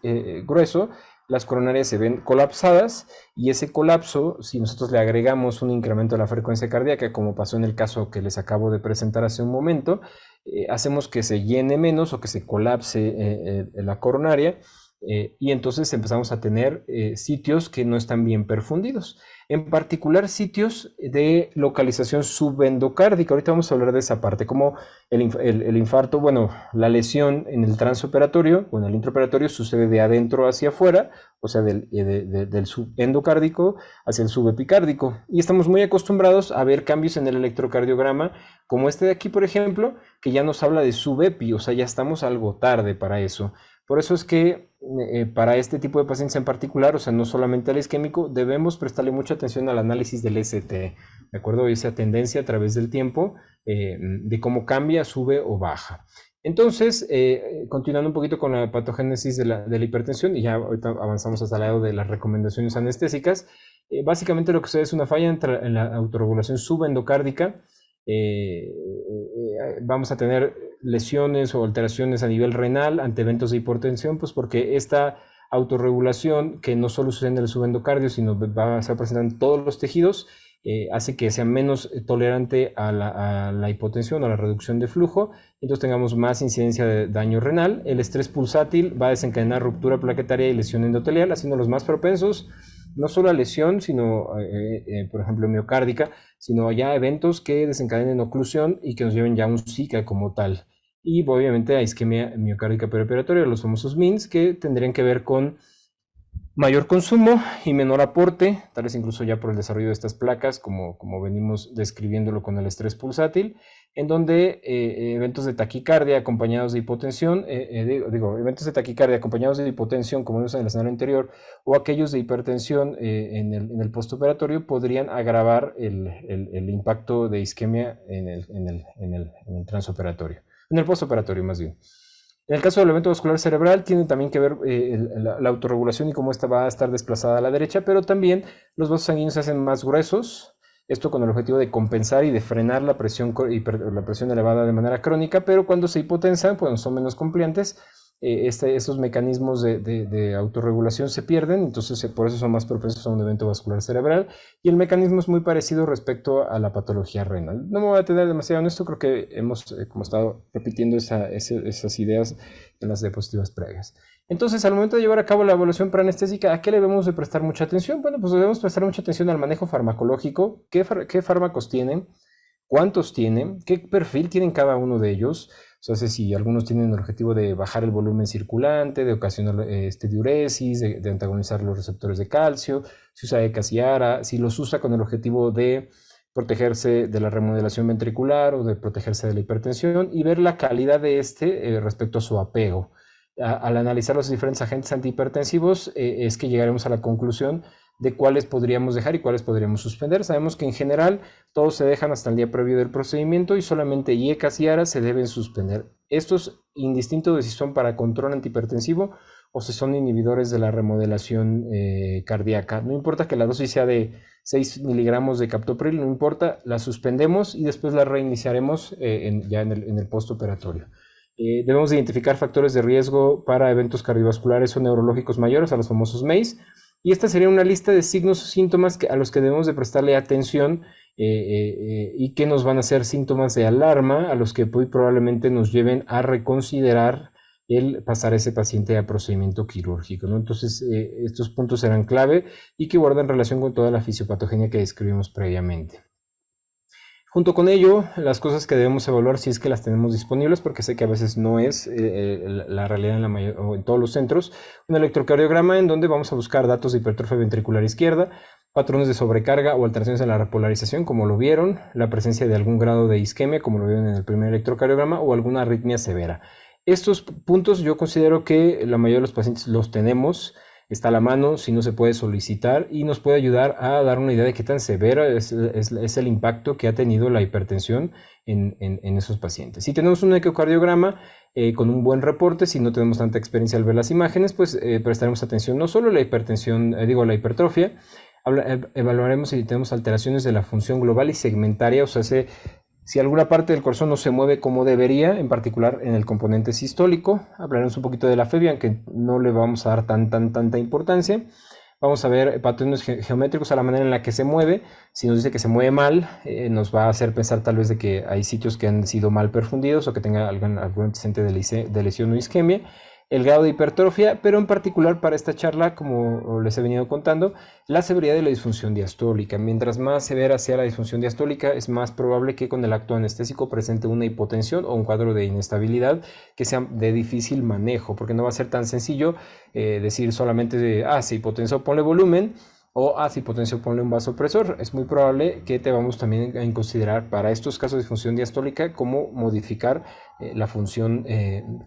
grueso, las coronarias se ven colapsadas y ese colapso, si nosotros le agregamos un incremento de la frecuencia cardíaca, como pasó en el caso que les acabo de presentar hace un momento, hacemos que se llene menos o que se colapse la coronaria y entonces empezamos a tener sitios que no están bien perfundidos. En particular sitios de localización subendocárdica. Ahorita vamos a hablar de esa parte, como el infarto, bueno, la lesión en el transoperatorio o en el intraoperatorio sucede de adentro hacia afuera, o sea, del subendocárdico hacia el subepicárdico. Y estamos muy acostumbrados a ver cambios en el electrocardiograma, como este de aquí, por ejemplo, que ya nos habla de subepi, o sea, ya estamos algo tarde para eso. Por eso es que para este tipo de pacientes en particular, o sea, no solamente al isquémico, debemos prestarle mucha atención al análisis del ST, ¿de acuerdo? Esa tendencia a través del tiempo de cómo cambia, sube o baja. Entonces, continuando un poquito con la patogénesis de la hipertensión, y ya ahorita avanzamos hasta el lado de las recomendaciones anestésicas, básicamente lo que sucede es una falla en la autorregulación subendocárdica. Vamos a tener lesiones o alteraciones a nivel renal ante eventos de hipertensión, pues porque esta autorregulación, que no solo sucede en el subendocardio, sino va a estar presente en todos los tejidos, hace que sea menos tolerante a la hipotensión o a la reducción de flujo, entonces tengamos más incidencia de daño renal. El estrés pulsátil va a desencadenar ruptura plaquetaria y lesión endotelial, haciéndolos más propensos no solo a lesión, sino, por ejemplo, miocárdica, sino ya eventos que desencadenen oclusión y que nos lleven ya a un SICA como tal. Y obviamente a isquemia miocárdica perioperatoria, los famosos MINS, que tendrían que ver con mayor consumo y menor aporte, tal vez incluso ya por el desarrollo de estas placas, como venimos describiéndolo con el estrés pulsátil, en donde eventos de taquicardia acompañados de hipotensión, eventos de taquicardia acompañados de hipotensión, como vimos en el escenario anterior, o aquellos de hipertensión en el postoperatorio, podrían agravar el impacto de isquemia en el transoperatorio, en el postoperatorio más bien. En el caso del evento vascular cerebral tiene también que ver la autorregulación y cómo esta va a estar desplazada a la derecha, pero también los vasos sanguíneos se hacen más gruesos, esto con el objetivo de compensar y de frenar la presión elevada de manera crónica, pero cuando se hipotensan, pues son menos compliantes, esos mecanismos de autorregulación se pierden, entonces por eso son más propensos a un evento vascular cerebral, y el mecanismo es muy parecido respecto a la patología renal. No me voy a detener demasiado en esto, creo que hemos como estado repitiendo esas ideas en las diapositivas previas. Entonces, al momento de llevar a cabo la evaluación preanestésica, ¿a qué le debemos de prestar mucha atención? Bueno, pues debemos prestar mucha atención al manejo farmacológico, qué fármacos tienen, cuántos tienen, qué perfil tienen cada uno de ellos. O sea, si algunos tienen el objetivo de bajar el volumen circulante, de ocasionar diuresis, de antagonizar los receptores de calcio, si usa ECAS y ARA, si los usa con el objetivo de protegerse de la remodelación ventricular o de protegerse de la hipertensión, y ver la calidad de respecto a su apego. Al analizar los diferentes agentes antihipertensivos es que llegaremos a la conclusión de cuáles podríamos dejar y cuáles podríamos suspender. Sabemos que en general todos se dejan hasta el día previo del procedimiento y solamente IECAS y ARA se deben suspender. Esto es indistinto de si son para control antihipertensivo o si son inhibidores de la remodelación cardíaca. No importa que la dosis sea de 6 miligramos de captopril, no importa, la suspendemos y después la reiniciaremos ya en el postoperatorio. Debemos identificar factores de riesgo para eventos cardiovasculares o neurológicos mayores, a los famosos MACE, y esta sería una lista de signos o síntomas a los que debemos de prestarle atención y que nos van a ser síntomas de alarma, a los que muy probablemente nos lleven a reconsiderar el pasar a ese paciente a procedimiento quirúrgico, ¿no? Entonces, estos puntos serán clave y que guardan relación con toda la fisiopatogenia que describimos previamente. Junto con ello, las cosas que debemos evaluar si es que las tenemos disponibles, porque sé que a veces no es la realidad en, o en todos los centros, un electrocardiograma en donde vamos a buscar datos de hipertrofia ventricular izquierda, patrones de sobrecarga o alteraciones en la repolarización, como lo vieron, la presencia de algún grado de isquemia, como lo vieron en el primer electrocardiograma, o alguna arritmia severa. Estos puntos yo considero que la mayoría de los pacientes los tenemos, está a la mano, si no se puede solicitar y nos puede ayudar a dar una idea de qué tan severa es el impacto que ha tenido la hipertensión en esos pacientes. Si tenemos un ecocardiograma con un buen reporte, si no tenemos tanta experiencia al ver las imágenes, pues prestaremos atención no solo a la hipertensión, digo, a la hipertrofia, evaluaremos si tenemos alteraciones de la función global y segmentaria, o sea, si alguna parte del corazón no se mueve como debería, en particular en el componente sistólico. Hablaremos un poquito de la FEBI, aunque no le vamos a dar tanta importancia. Vamos a ver patrones geométricos a la manera en la que se mueve. Si nos dice que se mueve mal, nos va a hacer pensar tal vez de que hay sitios que han sido mal perfundidos o que tenga algún antecedente de lesión o isquemia. El grado de hipertrofia, pero en particular para esta charla, como les he venido contando, la severidad de la disfunción diastólica. Mientras más severa sea la disfunción diastólica, es más probable que con el acto anestésico presente una hipotensión o un cuadro de inestabilidad que sea de difícil manejo, porque no va a ser tan sencillo decir solamente, se hipotensó, ponle volumen, o si potencio ponle un vasopresor. Es muy probable que te vamos también a considerar para estos casos de disfunción diastólica cómo modificar la función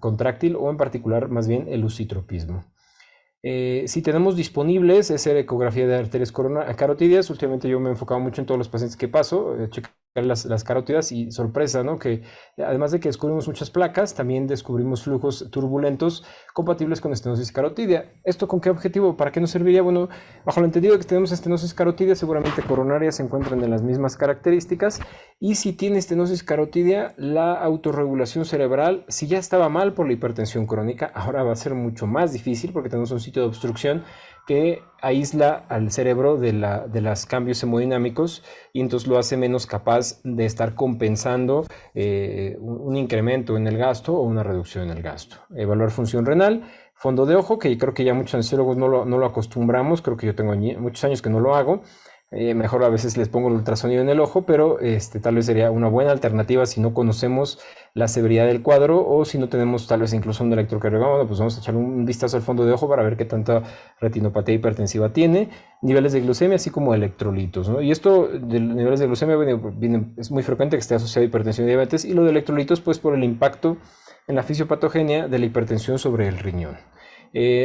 contráctil o en particular más bien el lusitropismo. Si tenemos disponibles es ecografía de arterias carotidias. Últimamente yo me he enfocado mucho en todos los pacientes que paso, checar las carótidas y sorpresa, ¿no? Que además de que descubrimos muchas placas, también descubrimos flujos turbulentos compatibles con estenosis carotidia. ¿Esto con qué objetivo? ¿Para qué nos serviría? Bueno, bajo el entendido de que tenemos estenosis carotidia, seguramente coronarias se encuentran en las mismas características, y si tiene estenosis carotidia, la autorregulación cerebral, si ya estaba mal por la hipertensión crónica, ahora va a ser mucho más difícil porque tenemos un sitio de obstrucción que aísla al cerebro de los cambios hemodinámicos y entonces lo hace menos capaz de estar compensando un incremento en el gasto o una reducción en el gasto. Evaluar función renal, fondo de ojo, que creo que ya muchos anestesiólogos no lo acostumbramos, creo que yo tengo muchos años que no lo hago. Mejor a veces les pongo el ultrasonido en el ojo, pero tal vez sería una buena alternativa si no conocemos la severidad del cuadro o si no tenemos tal vez incluso un electrocardiograma. Pues vamos a echar un vistazo al fondo de ojo para ver qué tanta retinopatía hipertensiva tiene, niveles de glucemia, así como electrolitos, ¿no? Y esto de niveles de glucemia es muy frecuente que esté asociado a hipertensión y diabetes, y lo de electrolitos pues por el impacto en la fisiopatogenia de la hipertensión sobre el riñón.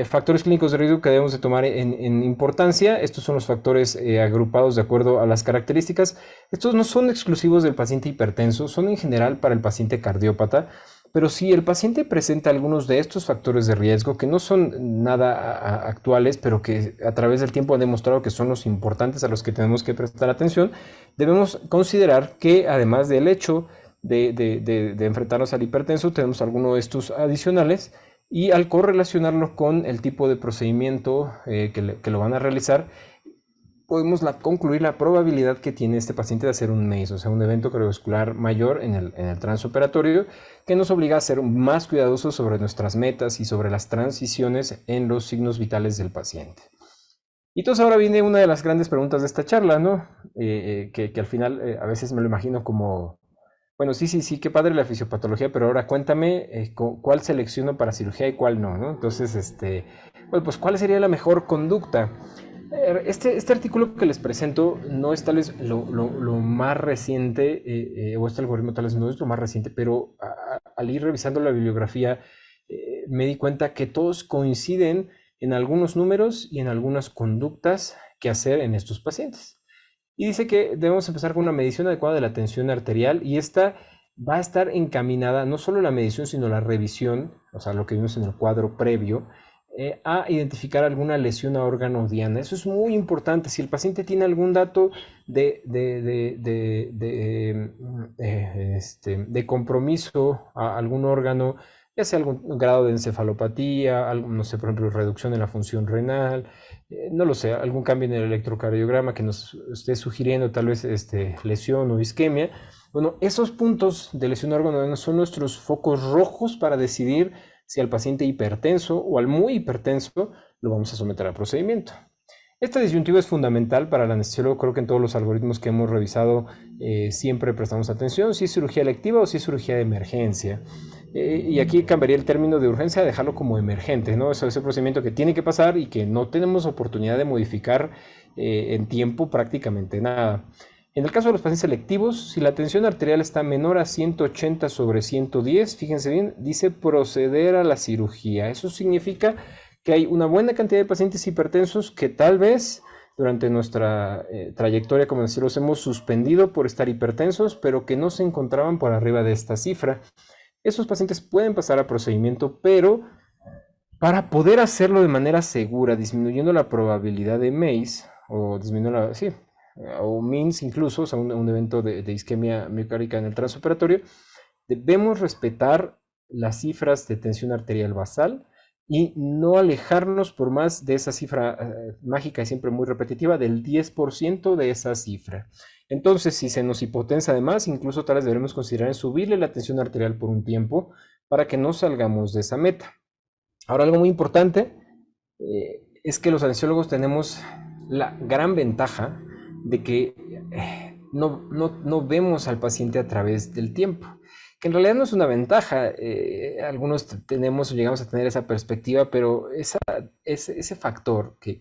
Factores clínicos de riesgo que debemos de tomar en importancia. Estos son los factores agrupados de acuerdo a las características. Estos no son exclusivos del paciente hipertenso, son en general para el paciente cardiópata, pero si el paciente presenta algunos de estos factores de riesgo que no son nada actuales, pero que a través del tiempo han demostrado que son los importantes a los que tenemos que prestar atención, debemos considerar que además del hecho de enfrentarnos al hipertenso, tenemos alguno de estos adicionales. Y al correlacionarlo con el tipo de procedimiento que lo van a realizar, podemos concluir la probabilidad que tiene este paciente de hacer un MACE, o sea, un evento cardiovascular mayor en el transoperatorio, que nos obliga a ser más cuidadosos sobre nuestras metas y sobre las transiciones en los signos vitales del paciente. Y entonces ahora viene una de las grandes preguntas de esta charla, ¿no? Que al final a veces me lo imagino como... Bueno, sí, qué padre la fisiopatología, pero ahora cuéntame cuál selecciono para cirugía y cuál no, ¿no? Entonces, bueno, pues ¿cuál sería la mejor conducta? Este artículo que les presento no es tal vez lo más reciente, o este algoritmo tal vez no es lo más reciente, pero al ir revisando la bibliografía me di cuenta que todos coinciden en algunos números y en algunas conductas que hacer en estos pacientes. Y dice que debemos empezar con una medición adecuada de la tensión arterial, y esta va a estar encaminada, no solo la medición, sino la revisión, o sea, lo que vimos en el cuadro previo, a identificar alguna lesión a órgano diana. Eso es muy importante. Si el paciente tiene algún dato de compromiso a algún órgano, ya sea algún grado de encefalopatía, no sé, por ejemplo, reducción en la función renal, no lo sé, algún cambio en el electrocardiograma que nos esté sugiriendo tal vez lesión o isquemia. Bueno, esos puntos de lesión órgano son nuestros focos rojos para decidir si al paciente hipertenso o al muy hipertenso lo vamos a someter al procedimiento. Esta disyuntiva es fundamental para el anestesiólogo. Creo que en todos los algoritmos que hemos revisado siempre prestamos atención si es cirugía electiva o si es cirugía de emergencia. Y aquí cambiaría el término de urgencia a dejarlo como emergente, ¿no? Eso es el procedimiento que tiene que pasar y que no tenemos oportunidad de modificar en tiempo prácticamente nada. En el caso de los pacientes selectivos, si la tensión arterial está menor a 180/110, fíjense bien, dice proceder a la cirugía. Eso significa que hay una buena cantidad de pacientes hipertensos que tal vez durante nuestra trayectoria como anestesiólogos hemos suspendido por estar hipertensos, pero que no se encontraban por arriba de esta cifra. Esos pacientes pueden pasar a procedimiento, pero para poder hacerlo de manera segura, disminuyendo la probabilidad de MACE, o disminuyendo la, sí, o MINS incluso, o sea, un evento de isquemia miocárdica en el transoperatorio, debemos respetar las cifras de tensión arterial basal y no alejarnos por más de esa cifra mágica y siempre muy repetitiva del 10% de esa cifra. Entonces, si se nos hipotensa además, incluso tal vez deberemos considerar subirle la tensión arterial por un tiempo para que no salgamos de esa meta. Ahora, algo muy importante es que los anestesiólogos tenemos la gran ventaja de que no vemos al paciente a través del tiempo, que en realidad no es una ventaja. Algunos tenemos o llegamos a tener esa perspectiva, pero ese factor que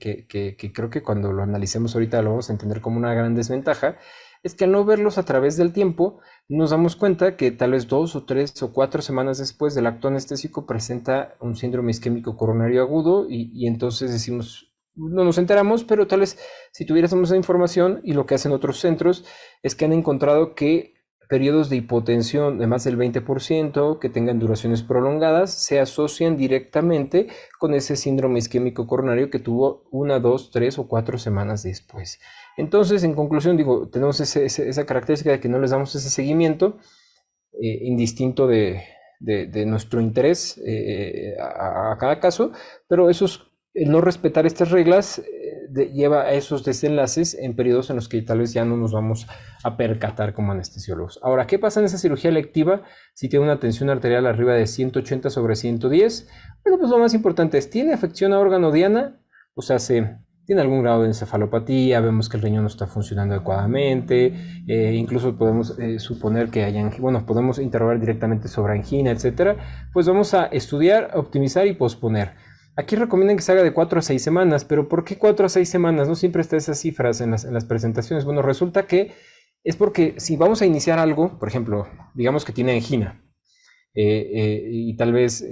creo que cuando lo analicemos ahorita lo vamos a entender como una gran desventaja, es que al no verlos a través del tiempo, nos damos cuenta que tal vez 2 o 3 o 4 semanas después del acto anestésico presenta un síndrome isquémico coronario agudo y entonces decimos, no nos enteramos, pero tal vez si tuviéramos esa información, y lo que hacen otros centros es que han encontrado que periodos de hipotensión de más del 20% que tengan duraciones prolongadas se asocian directamente con ese síndrome isquémico coronario que tuvo 1, 2, 3 o 4 semanas después. Entonces, en conclusión, digo, tenemos esa característica de que no les damos ese seguimiento indistinto de nuestro interés a cada caso, pero el no respetar estas reglas lleva a esos desenlaces en periodos en los que tal vez ya no nos vamos a percatar como anestesiólogos. Ahora, ¿qué pasa en esa cirugía electiva si tiene una tensión arterial arriba de 180/110? Bueno, pues lo más importante es, ¿tiene afección a órgano diana? O sea, tiene algún grado de encefalopatía, vemos que el riñón no está funcionando adecuadamente, incluso podemos suponer que podemos interrogar directamente sobre angina, etcétera. Pues vamos a estudiar, optimizar y posponer. Aquí recomiendan que se haga de 4 a 6 semanas, pero ¿por qué 4 a 6 semanas? No siempre están esas cifras en las presentaciones. Bueno, resulta que es porque si vamos a iniciar algo, por ejemplo, digamos que tiene angina, y tal vez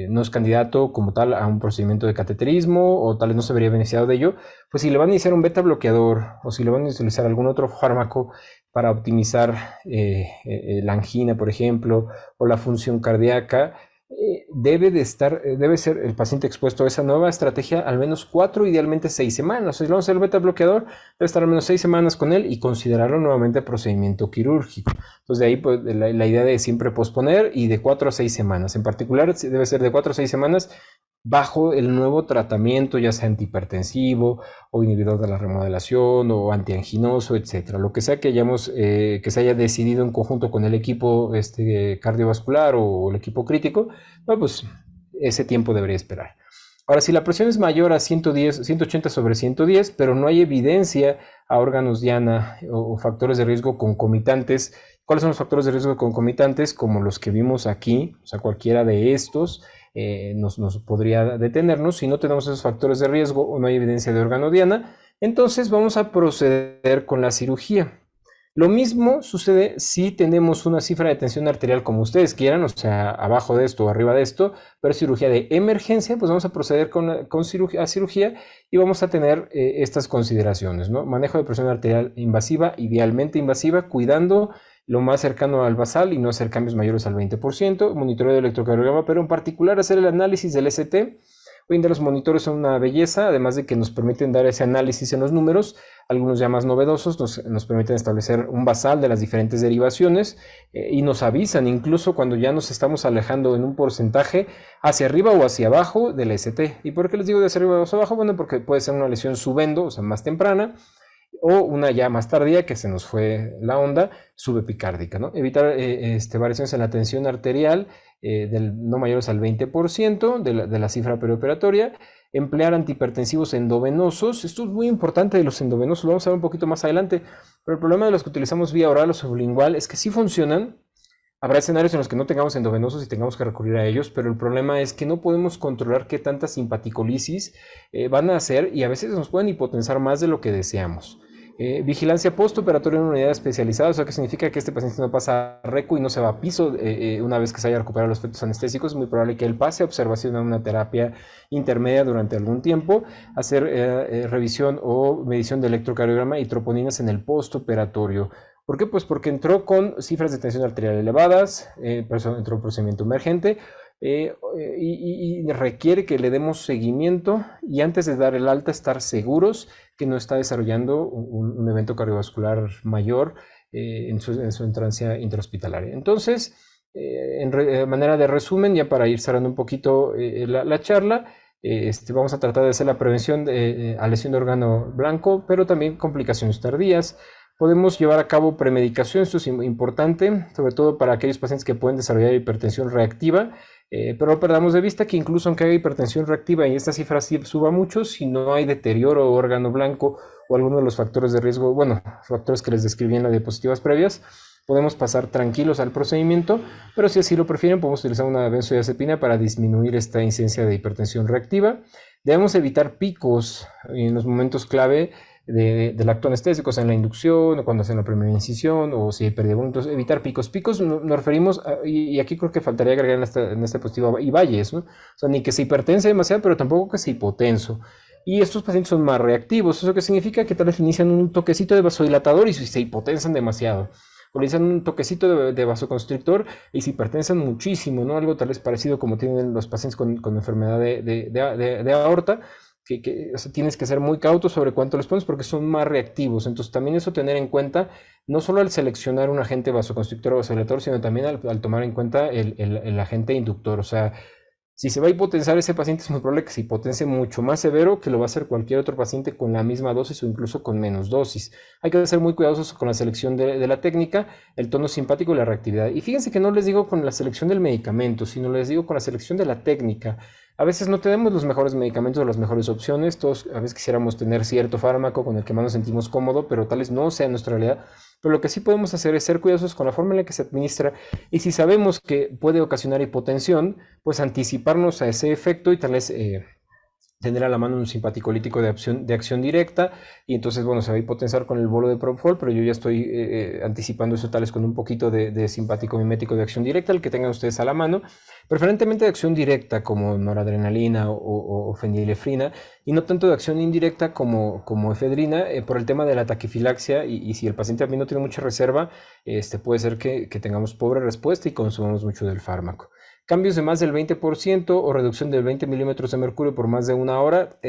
no es candidato como tal a un procedimiento de cateterismo, o tal vez no se vería beneficiado de ello, pues si le van a iniciar un beta bloqueador o si le van a utilizar algún otro fármaco para optimizar la angina, por ejemplo, o la función cardíaca, debe ser el paciente expuesto a esa nueva estrategia al menos 4, idealmente 6 semanas. Si vamos a hacer el beta bloqueador, debe estar al menos 6 semanas con él y considerarlo nuevamente procedimiento quirúrgico. Entonces, de ahí pues, la idea de siempre posponer y de 4 a 6 semanas. En particular, debe ser de 4 a 6 semanas bajo el nuevo tratamiento, ya sea antihipertensivo o inhibidor de la remodelación o antianginoso, etcétera. Lo que sea que se haya decidido en conjunto con el equipo cardiovascular o el equipo crítico, bueno, pues ese tiempo debería esperar. Ahora, si la presión es mayor a 180/110, pero no hay evidencia a órganos diana o factores de riesgo concomitantes, ¿cuáles son los factores de riesgo concomitantes? Como los que vimos aquí, o sea, cualquiera de estos nos podría detenernos. Si no tenemos esos factores de riesgo o no hay evidencia de órgano diana, entonces vamos a proceder con la cirugía. Lo mismo sucede si tenemos una cifra de tensión arterial como ustedes quieran, o sea, abajo de esto o arriba de esto, pero es cirugía de emergencia, pues vamos a proceder con cirugía y vamos a tener estas consideraciones, ¿no? Manejo de presión arterial invasiva, idealmente invasiva, cuidando lo más cercano al basal y no hacer cambios mayores al 20%, monitoreo de electrocardiograma, pero en particular hacer el análisis del ST. Hoy en día los monitores son una belleza, además de que nos permiten dar ese análisis en los números, algunos ya más novedosos nos permiten establecer un basal de las diferentes derivaciones y nos avisan incluso cuando ya nos estamos alejando en un porcentaje hacia arriba o hacia abajo del ST. ¿Y por qué les digo de hacia arriba o hacia abajo? Bueno, porque puede ser una lesión subendo, o sea, más temprana, o una ya más tardía, que se nos fue la onda, subepicárdica, ¿no? Evitar variaciones en la tensión arterial no mayores al 20% de la cifra preoperatoria, emplear antihipertensivos endovenosos. Esto es muy importante de los endovenosos, lo vamos a ver un poquito más adelante, pero el problema de los que utilizamos vía oral o sublingual es que sí funcionan. Habrá escenarios en los que no tengamos endovenosos y tengamos que recurrir a ellos, pero el problema es que no podemos controlar qué tanta simpaticolisis van a hacer y a veces nos pueden hipotensar más de lo que deseamos. Vigilancia postoperatoria en una unidad especializada, o sea que significa que este paciente no pasa a recu y no se va a piso una vez que se haya recuperado los efectos anestésicos. Es muy probable que él pase a observación en una terapia intermedia durante algún tiempo, hacer revisión o medición de electrocardiograma y troponinas en el postoperatorio. ¿Por qué? Pues porque entró con cifras de tensión arterial elevadas, entró en procedimiento emergente y requiere que le demos seguimiento y antes de dar el alta estar seguros que no está desarrollando un evento cardiovascular mayor en su entrancia intrahospitalaria. Entonces, manera de resumen, ya para ir cerrando un poquito la charla, vamos a tratar de hacer la prevención a lesión de órgano blanco, pero también complicaciones tardías. Podemos llevar a cabo premedicación, esto es importante, sobre todo para aquellos pacientes que pueden desarrollar hipertensión reactiva, pero no perdamos de vista que incluso aunque haya hipertensión reactiva y esta cifra sí suba mucho, si no hay deterioro o órgano blanco o alguno de los factores de riesgo, bueno, factores que les describí en las diapositivas previas, podemos pasar tranquilos al procedimiento, pero si así lo prefieren, podemos utilizar una benzodiazepina para disminuir esta incidencia de hipertensión reactiva. Debemos evitar picos en los momentos clave del acto anestésico, o sea, en la inducción, o cuando hacen la primera incisión, o si hay pérdida de volumen. Entonces, evitar picos. Picos nos referimos, y aquí creo que faltaría agregar en esta diapositiva, y valles, ¿no? O sea, ni que se hipertense demasiado, pero tampoco que se hipotenso. Y estos pacientes son más reactivos, eso que significa que tal vez inician un toquecito de vasodilatador y se hipotensan demasiado. O le inician un toquecito de vasoconstrictor y se hipertensan muchísimo, ¿no? Algo tal vez parecido como tienen los pacientes con enfermedad de aorta, o sea, tienes que ser muy cauto sobre cuánto les pones porque son más reactivos. Entonces también eso tener en cuenta, no solo al seleccionar un agente vasoconstrictor o vasodilatador, sino también al tomar en cuenta el agente inductor. O sea, si se va a hipotensar ese paciente es muy probable que se hipotense mucho más severo que lo va a hacer cualquier otro paciente con la misma dosis o incluso con menos dosis. Hay que ser muy cuidadosos con la selección de la técnica, el tono simpático y la reactividad. Y fíjense que no les digo con la selección del medicamento, sino les digo con la selección de la técnica. A veces no tenemos los mejores medicamentos o las mejores opciones. Todos a veces quisiéramos tener cierto fármaco con el que más nos sentimos cómodos, pero tal vez no sea nuestra realidad. Pero lo que sí podemos hacer es ser cuidadosos con la forma en la que se administra y si sabemos que puede ocasionar hipotensión, pues anticiparnos a ese efecto y tal vez tener a la mano un simpaticolítico de acción directa y entonces, bueno, se va a hipotensar con el bolo de Propofol, pero yo ya estoy anticipando eso tal vez con un poquito de simpático mimético de acción directa, el que tengan ustedes a la mano, preferentemente de acción directa como noradrenalina o fenilefrina y no tanto de acción indirecta como efedrina por el tema de la taquifilaxia y si el paciente también no tiene mucha reserva, puede ser que tengamos pobre respuesta y consumamos mucho del fármaco. Cambios de más del 20% o reducción de 20 milímetros de mercurio por más de una hora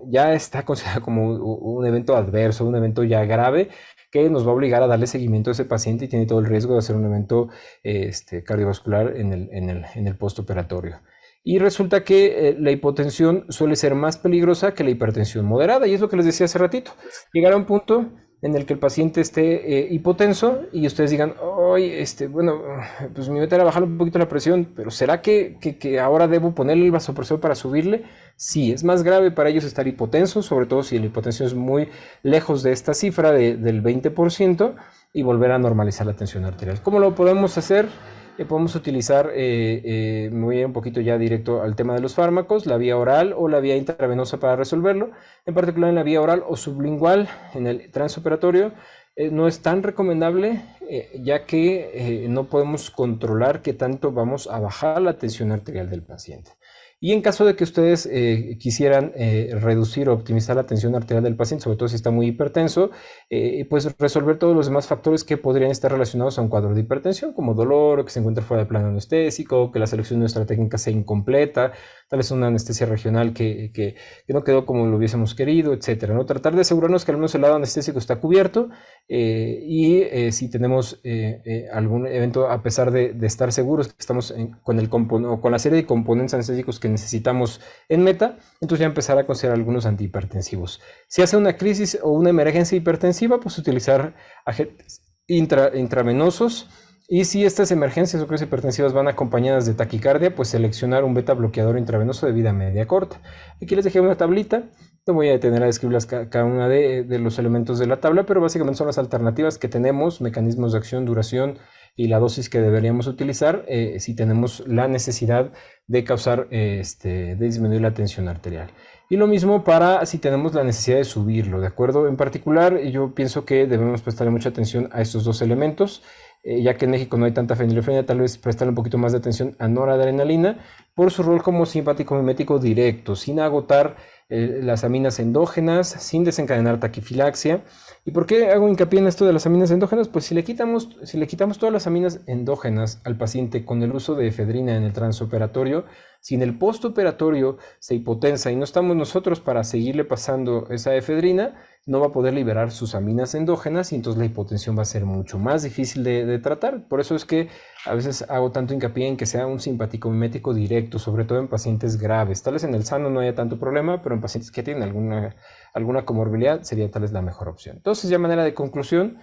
ya está considerado como un evento adverso, un evento ya grave que nos va a obligar a darle seguimiento a ese paciente y tiene todo el riesgo de hacer un evento cardiovascular en el postoperatorio. Y resulta que la hipotensión suele ser más peligrosa que la hipertensión moderada y es lo que les decía hace ratito. Llegar a un punto en el que el paciente esté hipotenso y ustedes digan, oye, bueno, pues mi meta era bajar un poquito la presión, pero ¿será que ahora debo ponerle el vasopresor para subirle? Sí, es más grave para ellos estar hipotensos, sobre todo si la hipotensión es muy lejos de esta cifra del 20% y volver a normalizar la tensión arterial. ¿Cómo lo podemos hacer? Podemos utilizar, me voy a ir un poquito ya directo al tema de los fármacos, la vía oral o la vía intravenosa para resolverlo, en particular en la vía oral o sublingual en el transoperatorio. No es tan recomendable ya que no podemos controlar qué tanto vamos a bajar la tensión arterial del paciente. Y en caso de que ustedes quisieran reducir o optimizar la tensión arterial del paciente, sobre todo si está muy hipertenso, pues resolver todos los demás factores que podrían estar relacionados a un cuadro de hipertensión, como dolor, o que se encuentre fuera del plano anestésico, que la selección de nuestra técnica sea incompleta, tal vez una anestesia regional que no quedó como lo hubiésemos querido, etcétera, ¿no? Tratar de asegurarnos que al menos el lado anestésico está cubierto y si tenemos algún evento, a pesar de estar seguros que estamos con la serie de componentes anestésicos que necesitamos en meta, entonces ya empezar a considerar algunos antihipertensivos. Si hace una crisis o una emergencia hipertensiva, pues utilizar agentes intravenosos. Y si estas emergencias o crisis hipertensivas van acompañadas de taquicardia, pues seleccionar un beta bloqueador intravenoso de vida media corta. Aquí les dejé una tablita. No voy a detener a describirlas cada una de los elementos de la tabla, pero básicamente son las alternativas que tenemos, mecanismos de acción, duración y la dosis que deberíamos utilizar si tenemos la necesidad de causar, de disminuir la tensión arterial. Y lo mismo para si tenemos la necesidad de subirlo, ¿de acuerdo? En particular, yo pienso que debemos prestarle mucha atención a estos dos elementos, ya que en México no hay tanta fenilefrenia, tal vez prestarle un poquito más de atención a noradrenalina por su rol como simpático mimético directo, sin agotar las aminas endógenas, sin desencadenar taquifilaxia. ¿Y por qué hago hincapié en esto de las aminas endógenas? Pues si le quitamos todas las aminas endógenas al paciente con el uso de efedrina en el transoperatorio, si en el postoperatorio se hipotensa y no estamos nosotros para seguirle pasando esa efedrina, no va a poder liberar sus aminas endógenas y entonces la hipotensión va a ser mucho más difícil de tratar. Por eso es que a veces hago tanto hincapié en que sea un simpático mimético directo, sobre todo en pacientes graves. Tal vez en el sano no haya tanto problema, pero en pacientes que tienen alguna comorbilidad sería tal vez la mejor opción. Entonces, ya a manera de conclusión,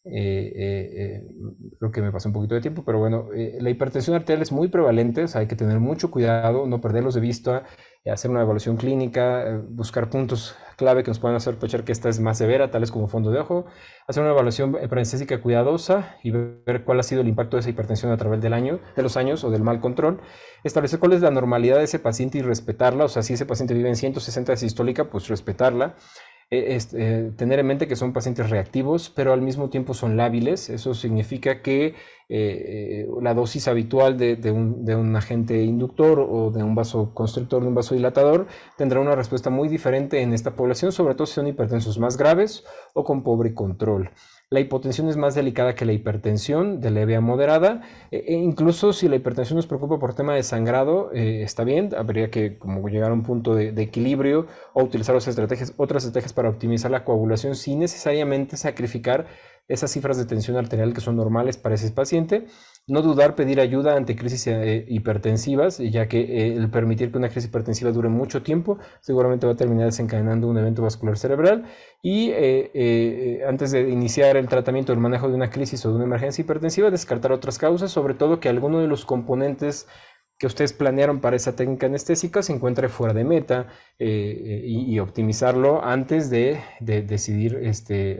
creo que me pasó un poquito de tiempo, pero bueno, la hipertensión arterial es muy prevalente, o sea, hay que tener mucho cuidado, no perderlos de vista, hacer una evaluación clínica, buscar puntos clave que nos puedan hacer sospechar que esta es más severa, tales como fondo de ojo, hacer una evaluación preanestésica cuidadosa y ver cuál ha sido el impacto de esa hipertensión a través de los años o del mal control, establecer cuál es la normalidad de ese paciente y respetarla, o sea, si ese paciente vive en 160 de sistólica, pues respetarla. Tener en mente que son pacientes reactivos, pero al mismo tiempo son lábiles. Eso significa que la dosis habitual de un agente inductor o de un vasoconstrictor, de un vasodilatador, tendrá una respuesta muy diferente en esta población, sobre todo si son hipertensos más graves o con pobre control. La hipotensión es más delicada que la hipertensión, de leve a moderada, incluso si la hipertensión nos preocupa por tema de sangrado, está bien, habría que como llegar a un punto de equilibrio o utilizar otras estrategias para optimizar la coagulación sin necesariamente sacrificar esas cifras de tensión arterial que son normales para ese paciente. No dudar pedir ayuda ante crisis hipertensivas, ya que el permitir que una crisis hipertensiva dure mucho tiempo seguramente va a terminar desencadenando un evento vascular cerebral. Y antes de iniciar el tratamiento del manejo de una crisis o de una emergencia hipertensiva, descartar otras causas, sobre todo que alguno de los componentes que ustedes planearon para esa técnica anestésica se encuentre fuera de meta y optimizarlo antes de decidir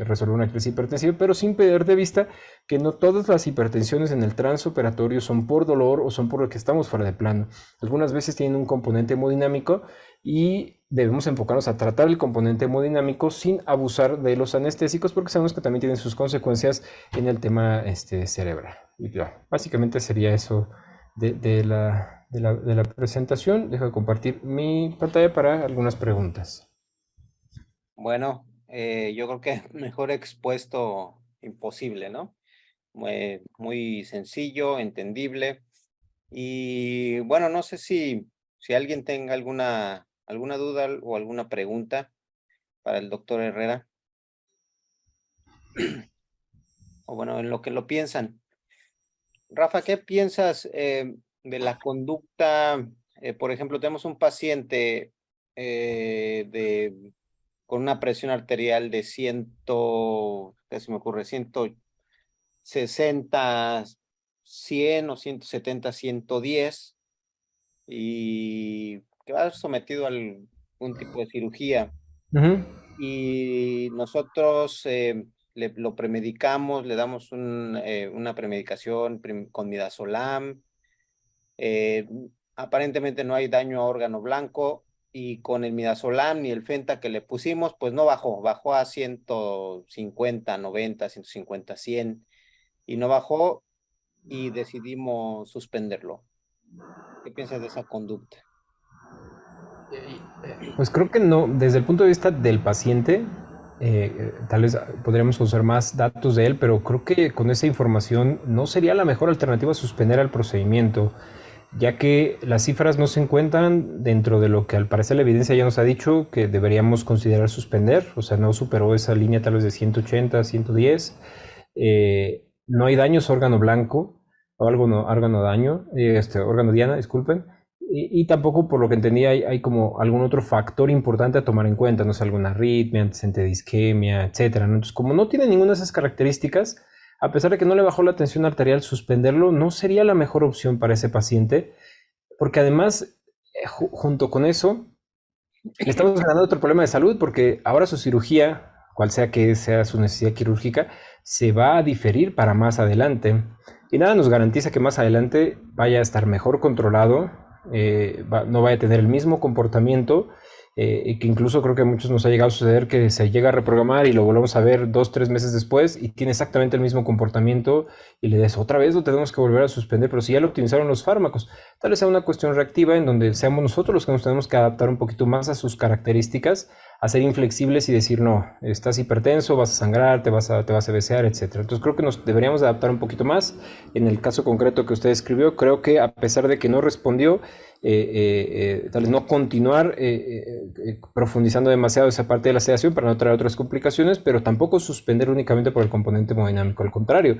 resolver una crisis hipertensiva, pero sin perder de vista que no todas las hipertensiones en el transoperatorio son por dolor o son por lo que estamos fuera de plano. Algunas veces tienen un componente hemodinámico y debemos enfocarnos a tratar el componente hemodinámico sin abusar de los anestésicos porque sabemos que también tienen sus consecuencias en el tema cerebral. Y básicamente sería eso de la presentación. Dejo de compartir mi pantalla para algunas preguntas. Bueno, yo creo que mejor expuesto imposible, ¿no? Muy sencillo, entendible. Y bueno, no sé si alguien tenga alguna duda o alguna pregunta para el doctor Herrera. O bueno, en lo que lo piensan. Rafa, ¿qué piensas de la conducta? Por ejemplo, tenemos un paciente con una presión arterial de 100, ¿qué se me ocurre? 160, 100 o 170, 110 y que va a ser sometido a algún tipo de cirugía. Y nosotros lo premedicamos, le damos una premedicación con midazolam. Aparentemente no hay daño a órgano blanco y con el midazolam ni el fenta que le pusimos, pues no bajó a 150, 90, 150, 100 y no bajó y decidimos suspenderlo. ¿Qué piensas de esa conducta? Pues creo que no, desde el punto de vista del paciente, tal vez podríamos usar más datos de él, pero creo que con esa información no sería la mejor alternativa suspender el procedimiento, ya que las cifras no se encuentran dentro de lo que al parecer la evidencia ya nos ha dicho que deberíamos considerar suspender, o sea, no superó esa línea tal vez de 180, 110, no hay daños órgano blanco, o órgano daño, órgano diana, disculpen, Y tampoco, por lo que entendí, hay como algún otro factor importante a tomar en cuenta, no sé, alguna arritmia, antecedente de isquemia, etcétera, ¿no? Entonces, como no tiene ninguna de esas características, a pesar de que no le bajó la tensión arterial, suspenderlo no sería la mejor opción para ese paciente, porque además, junto con eso, le estamos ganando otro problema de salud, porque ahora su cirugía, cual sea que sea su necesidad quirúrgica, se va a diferir para más adelante. Y nada nos garantiza que más adelante vaya a estar mejor controlado, no vaya a tener el mismo comportamiento, y que incluso creo que a muchos nos ha llegado a suceder que se llega a reprogramar y lo volvemos a ver 2, 3 meses después y tiene exactamente el mismo comportamiento y le des otra vez lo tenemos que volver a suspender, pero si ya lo optimizaron los fármacos, tal vez sea una cuestión reactiva en donde seamos nosotros los que nos tenemos que adaptar un poquito más a sus características, a ser inflexibles y decir, no, estás hipertenso, vas a sangrar, te vas a besear, etc. Entonces creo que nos deberíamos adaptar un poquito más. En el caso concreto que usted escribió, creo que a pesar de que no respondió, tal vez no continuar profundizando demasiado esa parte de la sedación para no traer otras complicaciones, pero tampoco suspender únicamente por el componente hemodinámico. Al contrario,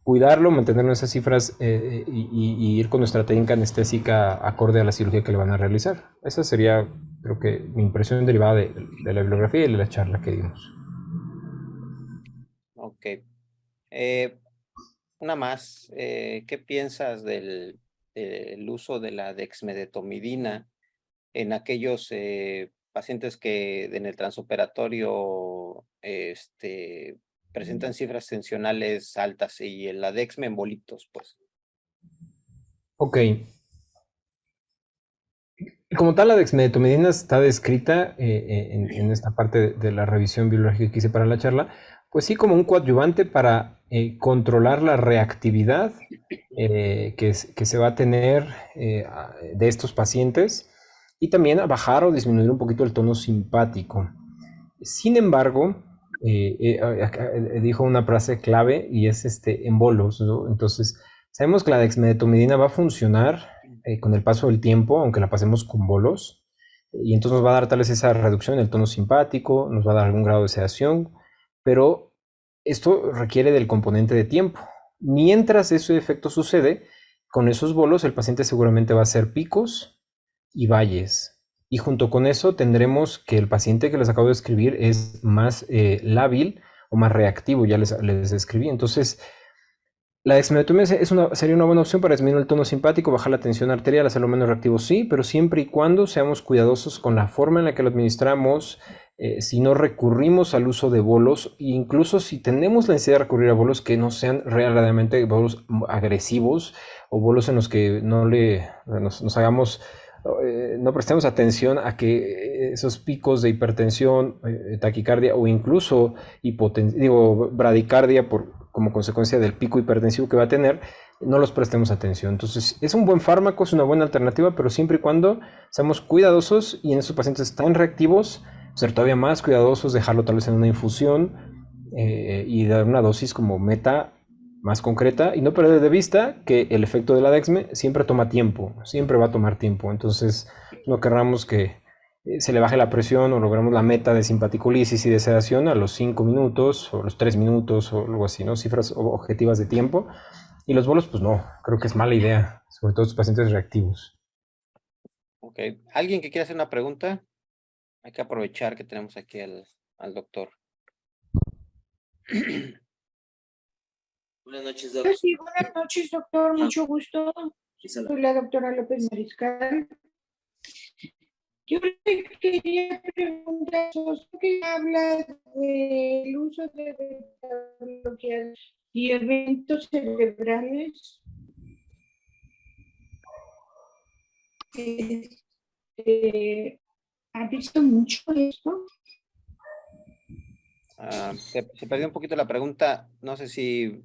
cuidarlo, mantener esas cifras y ir con nuestra técnica anestésica acorde a la cirugía que le van a realizar. Esa sería, creo que, mi impresión derivada de la bibliografía y de la charla que dimos. Ok. Eh, una más. ¿Qué piensas del uso de la dexmedetomidina en aquellos pacientes que en el transoperatorio presentan cifras tensionales altas y en la dexme embolitos, pues? Ok. Como tal, la dexmedetomidina está descrita en esta parte de la revisión biológica que hice para la charla, pues sí, como un coadyuvante para controlar la reactividad que se va a tener de estos pacientes y también a bajar o disminuir un poquito el tono simpático. Sin embargo, dijo una frase clave y es en bolos, ¿no? Entonces, sabemos que la dexmedetomidina va a funcionar con el paso del tiempo, aunque la pasemos con bolos, y entonces nos va a dar tal vez esa reducción en el tono simpático, nos va a dar algún grado de sedación, pero esto requiere del componente de tiempo. Mientras ese efecto sucede, con esos bolos el paciente seguramente va a hacer picos y valles. Y junto con eso tendremos que el paciente que les acabo de escribir es más lábil o más reactivo, ya les escribí. Entonces, la dexmedetomía sería una buena opción para disminuir el tono simpático, bajar la tensión arterial, hacerlo menos reactivo, sí, pero siempre y cuando seamos cuidadosos con la forma en la que lo administramos, si no recurrimos al uso de bolos, e incluso si tenemos la necesidad de recurrir a bolos que no sean realmente bolos agresivos o bolos en los que nos hagamos, no prestemos atención a que esos picos de hipertensión, taquicardia o incluso bradicardia como consecuencia del pico hipertensivo que va a tener, no los prestemos atención. Entonces, es un buen fármaco, es una buena alternativa, pero siempre y cuando seamos cuidadosos y en esos pacientes tan reactivos, ser todavía más cuidadosos, dejarlo tal vez en una infusión y dar una dosis como meta más concreta y no perder de vista que el efecto de la dexme siempre toma tiempo, siempre va a tomar tiempo. Entonces, no querramos que se le baje la presión o logramos la meta de simpaticolisis y de sedación a los 5 minutos o los 3 minutos o algo así, ¿no? Cifras objetivas de tiempo. Y los bolos, pues no, creo que es mala idea, sobre todo los pacientes reactivos. Ok. ¿Alguien que quiera hacer una pregunta? Hay que aprovechar que tenemos aquí al doctor. Buenas noches, doctor. Sí, buenas noches, doctor. Mucho gusto. Soy la doctora López Mariscal. Yo le quería preguntar, ¿usted que habla del uso de beta-bloqueadores y eventos cerebrales? ¿Ha visto mucho esto? Se perdió un poquito la pregunta. No sé si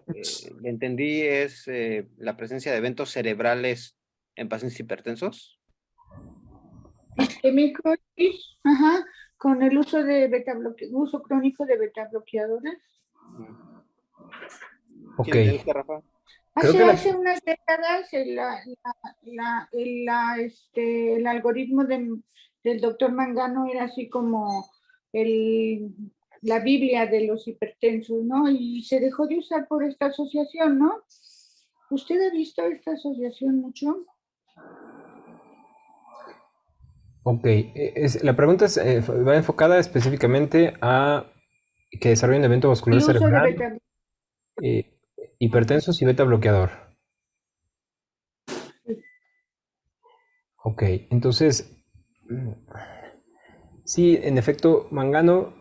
le entendí. ¿Es la presencia de eventos cerebrales en pacientes hipertensos? Isquémicos, ajá, con el uso de uso crónico de beta-bloqueadores. ¿Sí lo entendiste, Rafa? Hace unas décadas el algoritmo del doctor Mangano era así como la Biblia de los hipertensos, ¿no? Y se dejó de usar por esta asociación, ¿no? ¿Usted ha visto esta asociación mucho? Ok, la pregunta va enfocada específicamente a que desarrollen evento vascular El uso de cerebral, beta. hipertensos y beta bloqueador. Ok, entonces, sí, en efecto, Mangano,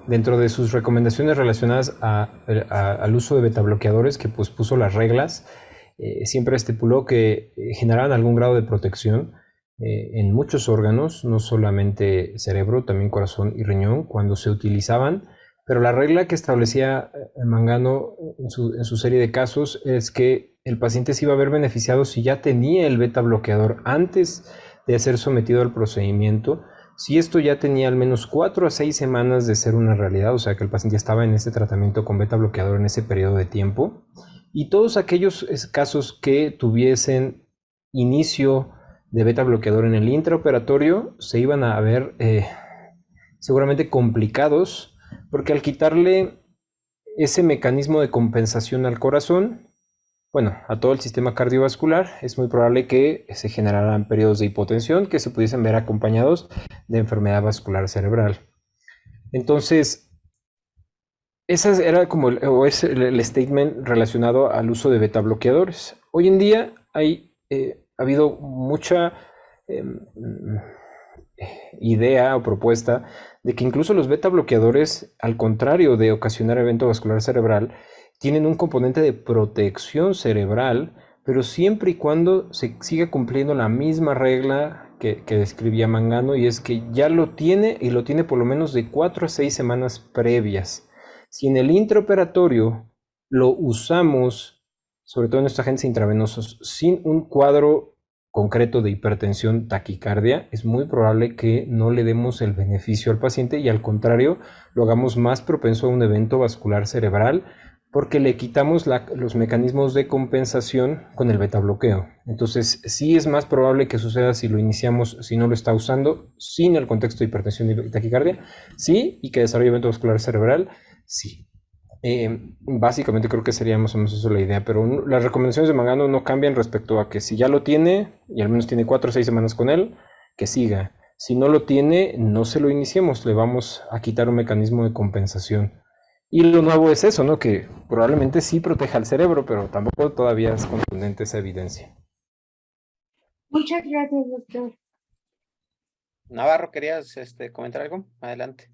dentro de sus recomendaciones relacionadas al uso de beta bloqueadores, que pues puso las reglas, siempre estipuló que generaban algún grado de protección en muchos órganos, no solamente cerebro, también corazón y riñón, cuando se utilizaban. Pero la regla que establecía Mangano en su serie de casos es que el paciente se iba a ver beneficiado si ya tenía el beta bloqueador antes de ser sometido al procedimiento, si esto ya tenía al menos 4 a 6 semanas de ser una realidad, o sea que el paciente ya estaba en ese tratamiento con beta bloqueador en ese periodo de tiempo, y todos aquellos casos que tuviesen inicio de beta bloqueador en el intraoperatorio se iban a ver seguramente complicados, porque al quitarle ese mecanismo de compensación al corazón, bueno, a todo el sistema cardiovascular, es muy probable que se generaran periodos de hipotensión que se pudiesen ver acompañados de enfermedad vascular cerebral. Entonces, ese era como es el statement relacionado al uso de beta bloqueadores. Hoy en día ha habido mucha eh, idea o propuesta de que incluso los beta bloqueadores, al contrario de ocasionar evento vascular cerebral, tienen un componente de protección cerebral, pero siempre y cuando se siga cumpliendo la misma regla que describía Mangano, y es que ya lo tiene y lo tiene por lo menos de 4 a 6 semanas previas. Si en el intraoperatorio lo usamos, sobre todo en estos agentes intravenosos, sin un cuadro concreto de hipertensión, taquicardia, es muy probable que no le demos el beneficio al paciente y al contrario, lo hagamos más propenso a un evento vascular cerebral porque le quitamos los mecanismos de compensación con el beta bloqueo. Entonces, sí es más probable que suceda si lo iniciamos, si no lo está usando, sin el contexto de hipertensión y taquicardia, sí, y que desarrolle evento vascular cerebral, sí. Básicamente creo que sería más o menos eso la idea, pero las recomendaciones de Mangano no cambian respecto a que si ya lo tiene y al menos tiene 4 o 6 semanas con él, que siga. Si no lo tiene, no se lo iniciemos, le vamos a quitar un mecanismo de compensación. Y lo nuevo es eso, ¿no? Que probablemente sí proteja al cerebro, pero tampoco todavía es contundente esa evidencia. Muchas gracias, doctor. Navarro, ¿querías comentar algo? Adelante.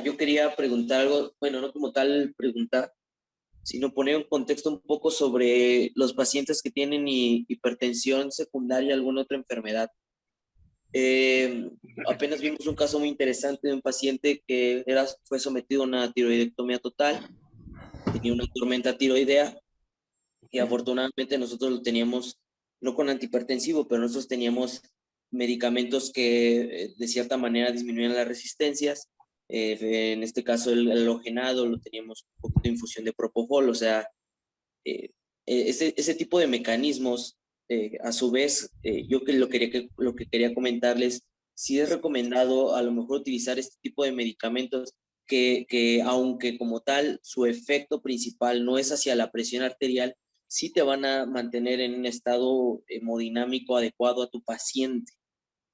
Yo quería preguntar algo, bueno, no como tal preguntar, sino poner un contexto un poco sobre los pacientes que tienen hipertensión secundaria a alguna otra enfermedad. Apenas vimos un caso muy interesante de un paciente que fue sometido a una tiroidectomía total, tenía una tormenta tiroidea y afortunadamente nosotros lo teníamos, no con antihipertensivo, pero nosotros teníamos medicamentos que de cierta manera disminuían las resistencias. En este caso el halogenado lo teníamos un poquito de infusión de propofol, o sea, ese tipo de mecanismos, a su vez, yo que lo que quería comentarles, sí es recomendado a lo mejor utilizar este tipo de medicamentos que aunque como tal su efecto principal no es hacia la presión arterial, sí te van a mantener en un estado hemodinámico adecuado a tu paciente.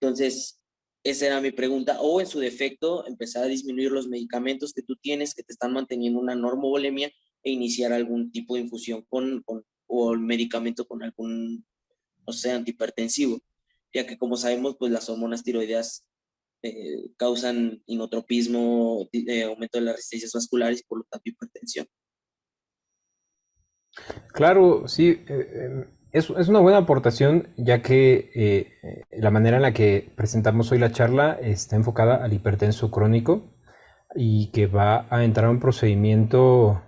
Entonces, esa era mi pregunta. O en su defecto, empezar a disminuir los medicamentos que tú tienes que te están manteniendo una normovolemia e iniciar algún tipo de infusión o el medicamento con algún, no sé, antihipertensivo, ya que como sabemos, pues las hormonas tiroideas causan inotropismo, aumento de las resistencias vasculares y por lo tanto hipertensión. Claro, sí, es una buena aportación, ya que la manera en la que presentamos hoy la charla está enfocada al hipertenso crónico y que va a entrar a un procedimiento,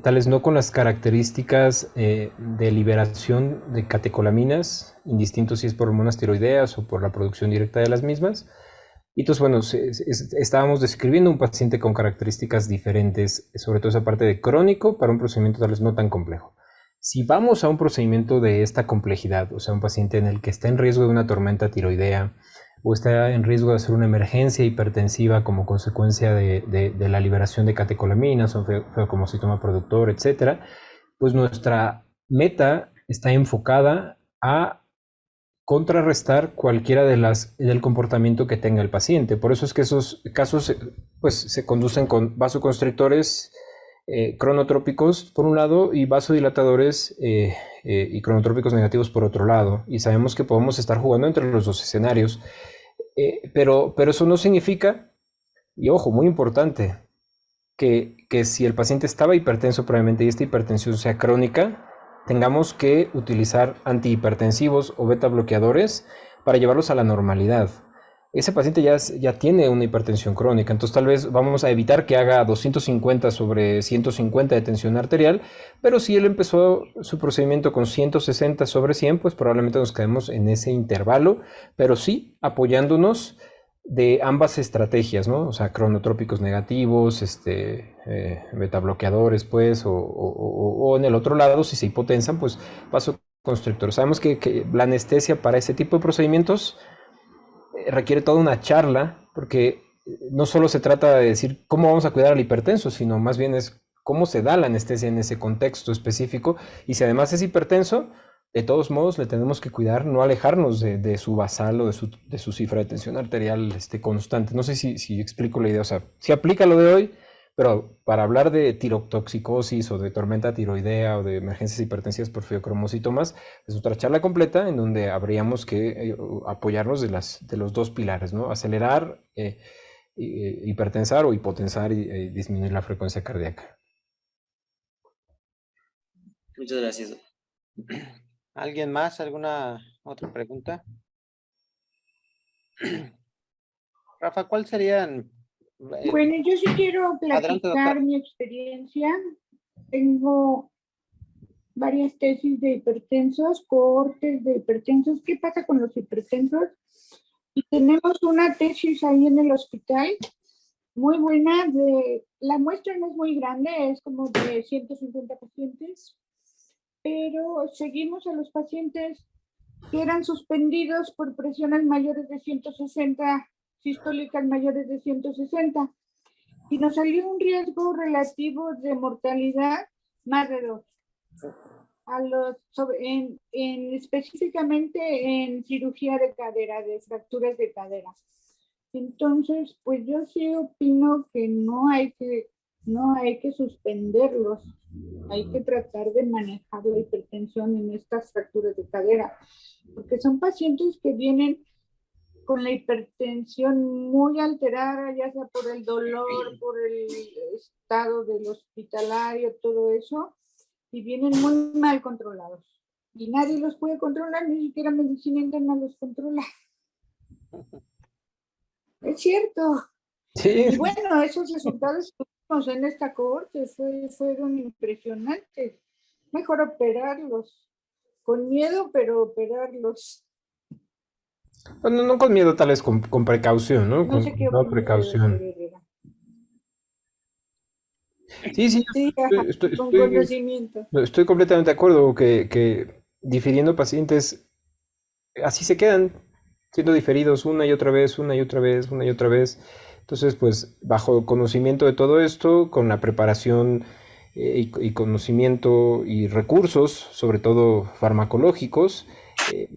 tal vez no con las características de liberación de catecolaminas, indistinto si es por hormonas tiroideas o por la producción directa de las mismas. Y entonces, bueno, estábamos describiendo un paciente con características diferentes, sobre todo esa parte de crónico para un procedimiento tal vez no tan complejo. Si vamos a un procedimiento de esta complejidad, o sea, un paciente en el que está en riesgo de una tormenta tiroidea o está en riesgo de hacer una emergencia hipertensiva como consecuencia de la liberación de catecolaminas o feocomocitoma productor, etcétera, pues nuestra meta está enfocada a contrarrestar cualquiera del comportamiento que tenga el paciente. Por eso es que esos casos pues, se conducen con vasoconstrictores cronotrópicos por un lado y vasodilatadores y cronotrópicos negativos por otro lado. Y sabemos que podemos estar jugando entre los dos escenarios. Pero eso no significa, y ojo, muy importante, que si el paciente estaba hipertenso previamente y esta hipertensión sea crónica, tengamos que utilizar antihipertensivos o beta bloqueadores para llevarlos a la normalidad. Ese paciente ya tiene una hipertensión crónica, entonces tal vez vamos a evitar que haga 250/150 de tensión arterial, pero si él empezó su procedimiento con 160/100, pues probablemente nos quedemos en ese intervalo, pero sí apoyándonos de ambas estrategias, ¿no? O sea, cronotrópicos negativos, beta bloqueadores, pues, o en el otro lado, si se hipotensan, pues vasoconstrictores. Sabemos que la anestesia para ese tipo de procedimientos requiere toda una charla, porque no solo se trata de decir cómo vamos a cuidar al hipertenso, sino más bien es cómo se da la anestesia en ese contexto específico, y si además es hipertenso, de todos modos le tenemos que cuidar, no alejarnos de su basal o de su cifra de tensión arterial constante. No sé si explico la idea, o sea, si aplica lo de hoy, pero para hablar de tirotoxicosis o de tormenta tiroidea o de emergencias hipertensivas por fiocromocitomas, es otra charla completa en donde habríamos que apoyarnos de los dos pilares, ¿no? Acelerar, hipertensar o hipotensar y disminuir la frecuencia cardíaca. Muchas gracias. ¿Alguien más? ¿Alguna otra pregunta? Rafa, ¿cuál serían? Bueno, yo sí quiero platicar mi experiencia. Tengo varias tesis de hipertensos, cohortes de hipertensos. ¿Qué pasa con los hipertensos? Y tenemos una tesis ahí en el hospital, muy buena. La muestra no es muy grande, es como de 150 pacientes, pero seguimos a los pacientes que eran suspendidos por presiones mayores de 160, sistólicas mayores de 160, y nos salió un riesgo relativo de mortalidad más de 2. Específicamente en cirugía de cadera, de fracturas de cadera. Entonces, pues yo sí opino que no hay que suspenderlos, hay que tratar de manejar la hipertensión en estas fracturas de cadera, porque son pacientes que vienen con la hipertensión muy alterada, ya sea por el dolor, por el estado del hospitalario, todo eso, y vienen muy mal controlados. Y nadie los puede controlar, ni siquiera medicina interna los controla. Es cierto. Sí. Y bueno, esos resultados que tuvimos en esta cohorte fueron impresionantes. Mejor operarlos. Con miedo, pero operarlos. Bueno, no con miedo, tal vez con precaución, ¿no? No sé qué con precaución. Sí, con conocimiento. Estoy completamente de acuerdo que difiriendo pacientes, así se quedan siendo diferidos una y otra vez, una y otra vez, una y otra vez. Entonces, pues, bajo conocimiento de todo esto, con la preparación y conocimiento y recursos, sobre todo farmacológicos,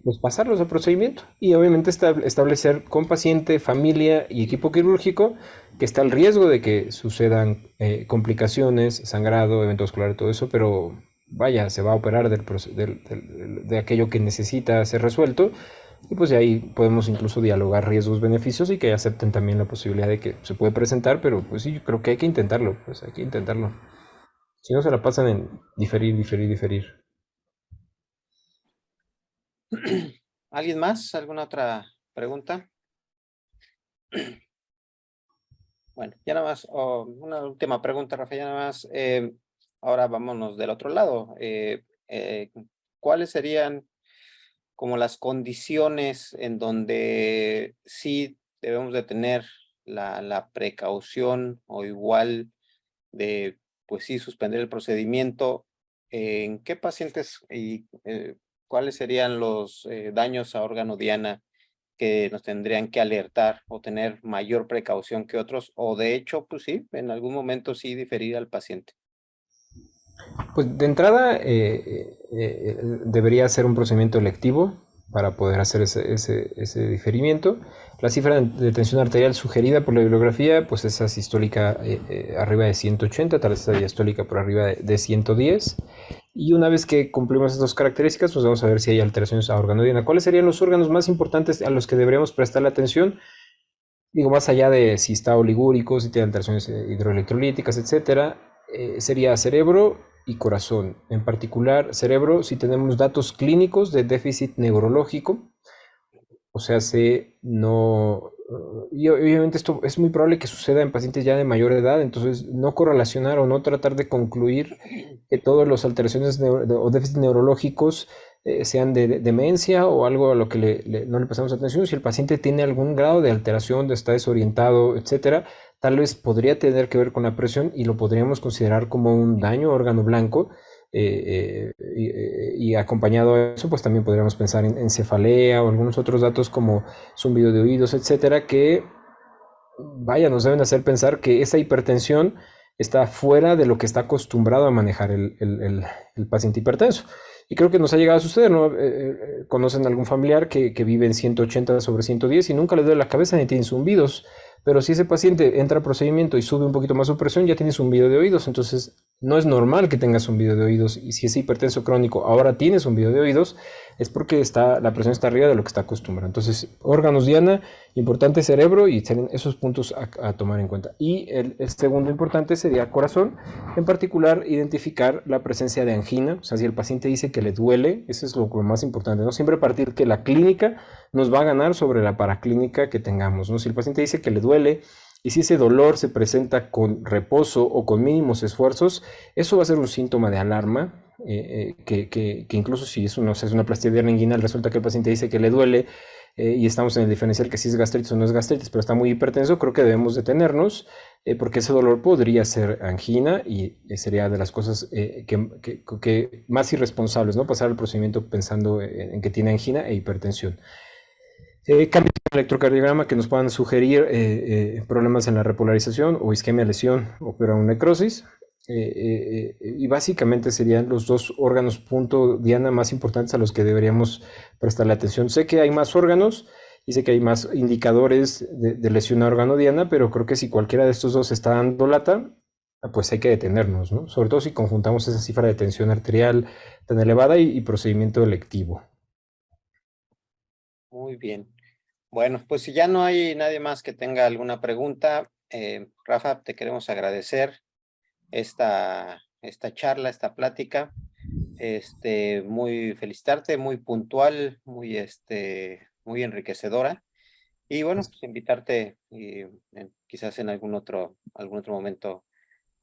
pues pasarlos al procedimiento y obviamente establecer con paciente, familia y equipo quirúrgico que está el riesgo de que sucedan complicaciones, sangrado, evento vascular, todo eso, pero vaya, se va a operar de aquello que necesita ser resuelto. Y pues de ahí podemos incluso dialogar riesgos-beneficios y que acepten también la posibilidad de que se puede presentar, pero pues sí, yo creo que hay que intentarlo, pues hay que intentarlo. Si no, se la pasan en diferir. ¿Alguien más? ¿Alguna otra pregunta? Bueno, ya nada más, una última pregunta, Rafa, ya nada más. Ahora vámonos del otro lado. ¿Cuáles serían como las condiciones en donde sí debemos de tener la precaución o igual de, pues sí, suspender el procedimiento? ¿En qué pacientes y cuáles serían los daños a órgano diana que nos tendrían que alertar o tener mayor precaución que otros? O de hecho, pues sí, en algún momento sí diferir al paciente. Pues de entrada debería ser un procedimiento electivo, para poder hacer ese diferimiento. La cifra de tensión arterial sugerida por la bibliografía, pues esa sistólica arriba de 180, tal vez esa diastólica por arriba de 110. Y una vez que cumplimos estas dos características, pues vamos a ver si hay alteraciones a órgano diana. ¿Cuáles serían los órganos más importantes a los que deberíamos prestarle atención? Digo, más allá de si está oligúrico, si tiene alteraciones hidroelectrolíticas, etcétera, sería cerebro y corazón. En particular, cerebro, si tenemos datos clínicos de déficit neurológico, o sea, y obviamente esto es muy probable que suceda en pacientes ya de mayor edad, entonces no correlacionar o no tratar de concluir que todas las alteraciones o déficits neurológicos sean de demencia o algo a lo que no le prestamos atención. Si el paciente tiene algún grado de alteración, está desorientado, etcétera, tal vez podría tener que ver con la presión y lo podríamos considerar como un daño a órgano blanco. Y acompañado a eso, pues también podríamos pensar en cefalea o algunos otros datos como zumbido de oídos, etcétera, que vaya, nos deben hacer pensar que esa hipertensión está fuera de lo que está acostumbrado a manejar el paciente hipertenso. Y creo que nos ha llegado a suceder, ¿no? Conocen algún familiar que vive en 180 sobre 110 y nunca le duele la cabeza ni tiene zumbidos. Pero si ese paciente entra a procedimiento y sube un poquito más su presión, ya tiene zumbido de oídos. Entonces, no es normal que tenga zumbido de oídos. Y si es hipertenso crónico ahora tiene zumbido de oídos, es porque la presión está arriba de lo que está acostumbrado. Entonces, órganos diana, importante cerebro, y serían esos puntos a tomar en cuenta. Y el segundo importante sería corazón. En particular, identificar la presencia de angina. O sea, si el paciente dice que le duele, eso es lo más importante, ¿no? Siempre partir que la clínica nos va a ganar sobre la paraclínica que tengamos, ¿no? Si el paciente dice que le duele y si ese dolor se presenta con reposo o con mínimos esfuerzos, eso va a ser un síntoma de alarma, que incluso si es una plasticidad inguinal, resulta que el paciente dice que le duele y estamos en el diferencial que si es gastritis o no es gastritis, pero está muy hipertenso, creo que debemos detenernos porque ese dolor podría ser angina y sería de las cosas que más irresponsables, ¿no? Pasar el procedimiento pensando en que tiene angina e hipertensión. Cambios en el electrocardiograma que nos puedan sugerir problemas en la repolarización o isquemia, lesión o necrosis. Y básicamente serían los dos órganos punto diana más importantes a los que deberíamos prestarle atención. Sé que hay más órganos y sé que hay más indicadores de lesión a órgano diana, pero creo que si cualquiera de estos dos está dando lata, pues hay que detenernos, ¿no? Sobre todo si conjuntamos esa cifra de tensión arterial tan elevada y procedimiento electivo. Muy bien. Bueno, pues si ya no hay nadie más que tenga alguna pregunta, Rafa, te queremos agradecer esta charla, esta plática. Muy felicitarte, muy puntual, muy enriquecedora. Y bueno, pues invitarte quizás en algún otro momento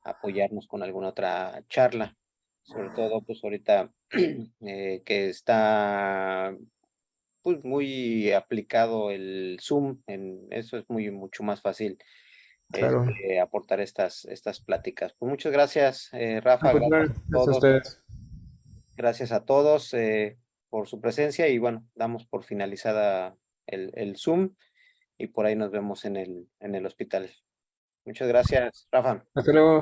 a apoyarnos con alguna otra charla. Sobre todo, pues ahorita que está pues muy aplicado el Zoom, en eso es mucho más fácil Claro. aportar estas pláticas. Pues muchas gracias, Rafa, gracias a Gracias a todos. ustedes. Gracias a todos por su presencia y bueno, damos por finalizada el Zoom y por ahí nos vemos en el hospital. Muchas gracias, Rafa. Hasta luego.